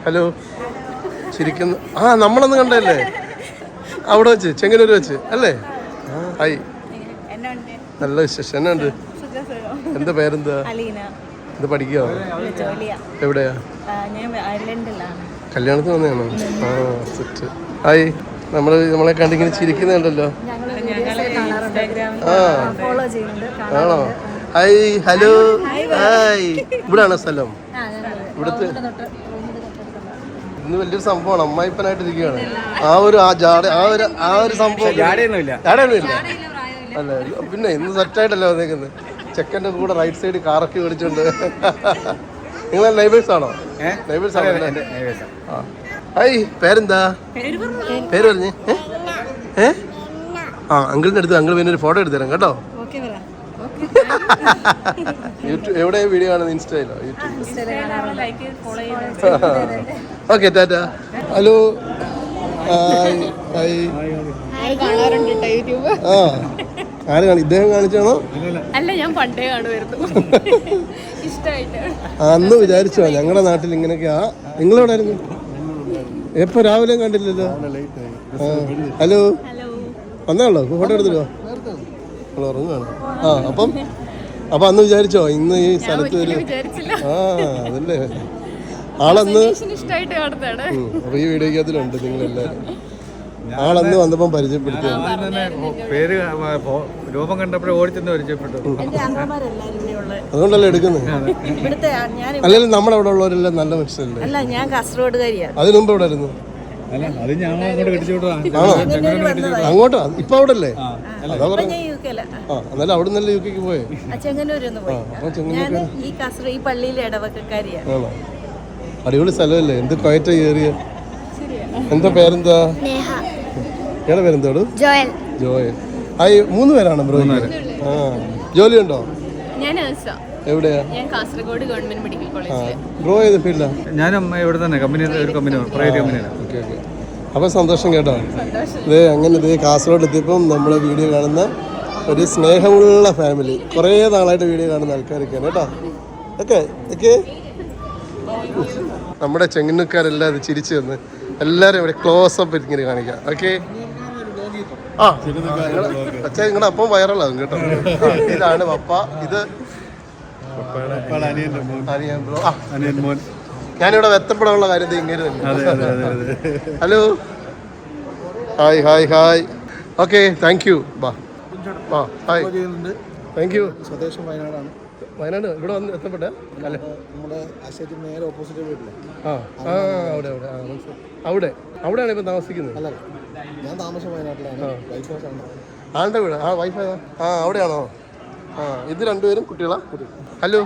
ഹലോ ശരിക്കും നമ്മളൊന്നും കണ്ടല്ലേ അവിടെ വെച്ച്, ചെങ്ങന്നൂർ വെച്ച് അല്ലേ? ഹായ്, നല്ല വിശേഷം. എന്നാ ഉണ്ട്? എന്താ പേരെന്താ? ഇത് പഠിക്കുക? എവിടെയാ? കല്യാണത്തിന് വന്നതാണോ? ആ സെറ്റ്. ഹായ്, നമ്മളെ കണ്ടിങ്ങനെ ചിരിക്കുന്നുണ്ടല്ലോ. ആ ആണോ? Hi, hello, hi. ഇവിടെയാണോ സ്ഥലം? ഇവിടുത്തെ ഇന്ന് വലിയൊരു സംഭവമാണ്. അമ്മായിപ്പനായിട്ടിരിക്കുകയാണ്. ആ ഒരു സംഭവം ജാടയൊന്നുമില്ല അല്ല. പിന്നെ ഇന്ന് സെറ്റായിട്ടല്ലേ വന്നേക്കുന്നത്. ചെക്കൻ്റെ കൂടെ റൈറ്റ് സൈഡ് കാറൊക്കെ മേടിച്ചോണ്ട്. നിങ്ങൾ നൈബേഴ്സ് ആണോ? നൈബേഴ്സ് ആണോ? ഹായ്, പേരെന്താ? പേര് പറഞ്ഞേ? ആ അങ്കിളിൻ്റെ അടുത്ത് അങ്കിൾ പിന്നെ ഒരു ഫോട്ടോ എടുത്തു തരാം കേട്ടോ. യൂട്യൂബ് എവിടെ വീഡിയോ കാണുന്നത്? ഇൻസ്റ്റയിലോ? YouTube. Okay, tata. Hello, hi. ആ ആര് കാണി? ഇദ്ദേഹം കാണിച്ചാണോ? അല്ല, ഞാൻ പണ്ടേ കാണുമായിരുന്നു. ഇഷ്ടമായിട്ട് അന്ന് വിചാരിച്ചോ ഞങ്ങളുടെ നാട്ടിൽ ഇങ്ങനെയൊക്കെയാ. നിങ്ങളെവിടെ ആയിരുന്നു? എപ്പോ? രാവിലെ കണ്ടില്ലല്ലോ. ഹലോ, വന്നാണല്ലോ ഫോട്ടോ എടുത്തിട്ടോ? നമ്മൾ ഉറങ്ങുകയാണ്. ആ അപ്പം അന്ന് വിചാരിച്ചോ ഇന്ന് ഈ സ്ഥലത്ത് വരും? ആ അതല്ലേ ആളന്ന്. അപ്പൊ ഈ വീഡിയോക്കകത്തിലുണ്ട് നിങ്ങളെല്ലാവരും. ആളന്ന് വന്നപ്പം പരിചയപ്പെടുത്തി. പേര് രൂപം കണ്ടപ്പോഴേ ഓടിച്ചെന്ന് പരിചയപ്പെട്ടു. അതുകൊണ്ടല്ലേ എടുക്കുന്നത്? അല്ലെങ്കിൽ നമ്മുടെ അവിടെ ഉള്ളവരെല്ലാം നല്ല മനുഷ്യരല്ലേ? അല്ല, ഞാൻ കാസർഗോഡുകാരിയാണ്. അതിന് മുമ്പ് എവിടെ ആയിരുന്നു? അങ്ങോട്ടോ? ഇപ്പൊ അവിടെ അല്ലേ? എന്നാലും അവിടെ നിന്നല്ലേ യു കെക്ക് പോയേ? ഈ പള്ളിയിലെ ഇടവക്കാരിയാണ്. ആണോ? അടിപൊളി സ്ഥലമല്ലേ? എന്ത് ക്വയറ്റാ ഏറിയ. എന്താ പേരെന്താ? ഏടെ പേരെന്തോട്? ജോയൽ. ഹായ്, 3 പേരാണ് ബ്രോ? ആ ജോലിയുണ്ടോ? എവിടെയാ? കാസർഗോഡ് ഗവൺമെന്റ് മെഡിക്കൽ കോളേജിൽ. ബ്രോ ഏത് ഫീൽഡാ? ഞാനും ഇവിടെ തന്നെ ഒരു കമ്പനി പ്രൈവറ്റ് കമ്പനിയാണ്. Okay okay. അപ്പോൾ സന്തോഷം കേട്ടോ. അങ്ങനെ കാസർഗോഡ് എത്തിയപ്പം നമ്മളെ വീഡിയോ കാണുന്ന ഒരു സ്നേഹമുള്ള ഫാമിലി, കുറേ നാളായിട്ട് വീഡിയോ കാണുന്ന ആൾക്കാരൊക്കെയാണ് കേട്ടോ. Okay okay. നമ്മുടെ ചെങ്ങന്നൂർക്കാരെല്ലാം അത് ചിരിച്ചു വന്ന് എല്ലാവരും ഇവിടെ ക്ലോസപ്പ് ഇങ്ങനെ കാണിക്കാം. ഓക്കെ. ആ പക്ഷേ നിങ്ങളുടെ അപ്പം വൈറലാകും കേട്ടോ. ഇതാണ് പപ്പ, ഇത് അനിയൻ ബ്രോ. ഞാനിവിടെ വെത്തപ്പെടാനുള്ള കാര്യത്തിൽ ഇങ്ങനെ തന്നെ. Hello, hi hi hi. Okay, thank you. ബാ ബാ ഹായ്. Thank you. സ്വദേശം വയനാടാണ്. വയനാട് ഇവിടെ വന്ന് എത്തപ്പെട്ട നമ്മുടെ ആശയത്തിന് നേരെ ഓപ്പോസിറ്റ് വീട്ടിലെ. അവിടെ അവിടെയാണ് ഇപ്പം താമസിക്കുന്നത്? അല്ല, ഞാൻ താമസം വയനാട്ടിലാണ്. ആളുടെ വീട്? ആ വൈഫ് ഏതാ? അവിടെയാണോ? ഇത് രണ്ടുപേരും കുട്ടികളാ? ഹലോ.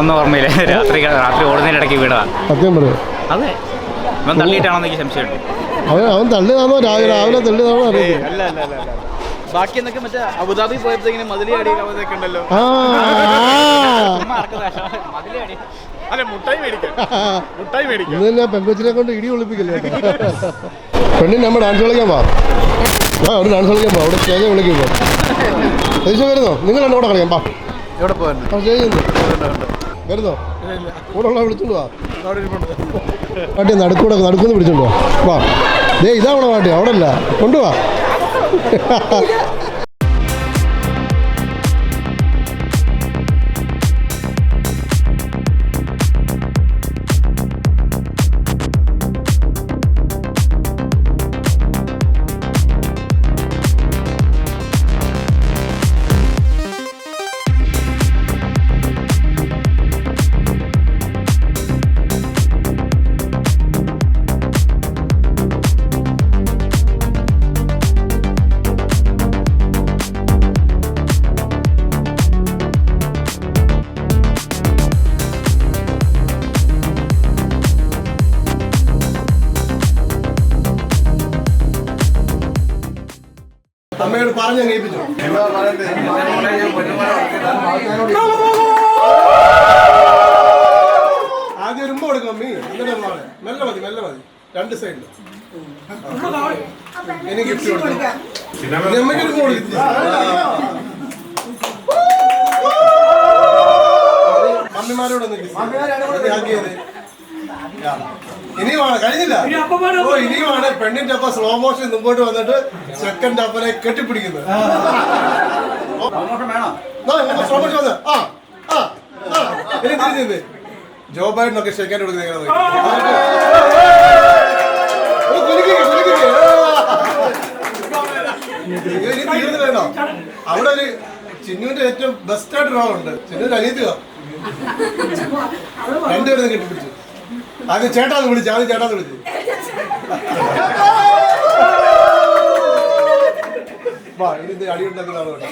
ഒന്നും ഓർമ്മയില്ല. രാത്രി ഓടുന്നതിനിടയ്ക്ക് വീണതാ. സത്യം പറയും. അതെ, ഇവൻ തള്ളിയിട്ടാണോ എനിക്ക് സംശയമുണ്ട്. അവൻ തള്ളിയതാണോ രാവിലെ തള്ളിയതാണോ അറിയില്ല. അല്ല ബാക്കി എന്നൊക്കെ മറ്റേ അബുദാബി പോയപ്പോഴത്തേക്കിന് മതിലടി അവതൊക്കെ ഉണ്ടല്ലോ. ഇന്നല്ല പെങ്കൊച്ചിനെ കൊണ്ട് ഇടി ഒളിപ്പിക്കില്ല. പെണ്ണിന് നമ്മൾ ഡാൻസ് കളിക്കാൻ പോവാം. അവിടെ ഡാൻസ് കളിക്കാൻ പോവാം. അവിടെ സ്റ്റേജ് വിളിക്കുമ്പോ പൈസ വരുന്നോ? നിങ്ങൾ എന്നെ കൂടെ കളിയാം. എവിടെ പോകാൻ സ്റ്റേജ് വരുന്നോ? കൂടെ ഉള്ള വിളിച്ചോണ്ട് വാ. പാട്ടി നടുക്കുന്ന് പിടിച്ചോണ്ട് വാ. ദേ ഇതാവണോ പാട്ടി? അവിടെ അല്ല, കൊണ്ടുവാ. അമ്മയോട് പറഞ്ഞു കേൾപ്പിച്ചു. ആദ്യം ഒരു ഉമ്മ കൊടുക്കും അമ്മി. മെല്ലെ മതി 2 സൈഡിൽ. എനിക്ക് ഗിഫ്റ്റ് കൊടുക്കും. അമ്മയ്ക്ക് ഒരു കൊടുക്കും. മമ്മിമാരോടൊന്നും ആക്കിയത് ഇനിയുമാണ്, കഴിഞ്ഞില്ല. ഇനിയുമാണ് പെണ്ണിന്റെ ഒപ്പം സ്ലോ മോഷൻ മുമ്പോട്ട് വന്നിട്ട് സെക്കൻഡ് അപ്പനെ കെട്ടിപ്പിടിക്കുന്നത്. സ്ലോ മോഷൻ വന്ന് ജോ ബൈഡനൊക്കെ ഷെക്കാൻ കൊടുക്കുന്നത് തീർന്നു വേണോ? അവിടെ ഒരു ചിന്നുവിന്റെ ഏറ്റവും ബെസ്റ്റ് ആയിട്ട് റോളുണ്ട്. ചിന്നുവിന്റെ അനിയത്തിയോ രണ്ടുപേരും കെട്ടിപ്പിടിച്ചു. ആദ്യം ചേട്ടാന്ന് വിളിച്ചു. വാ, ഇനി അടിയുണ്ടാക്കുന്ന ആളോട്ട്.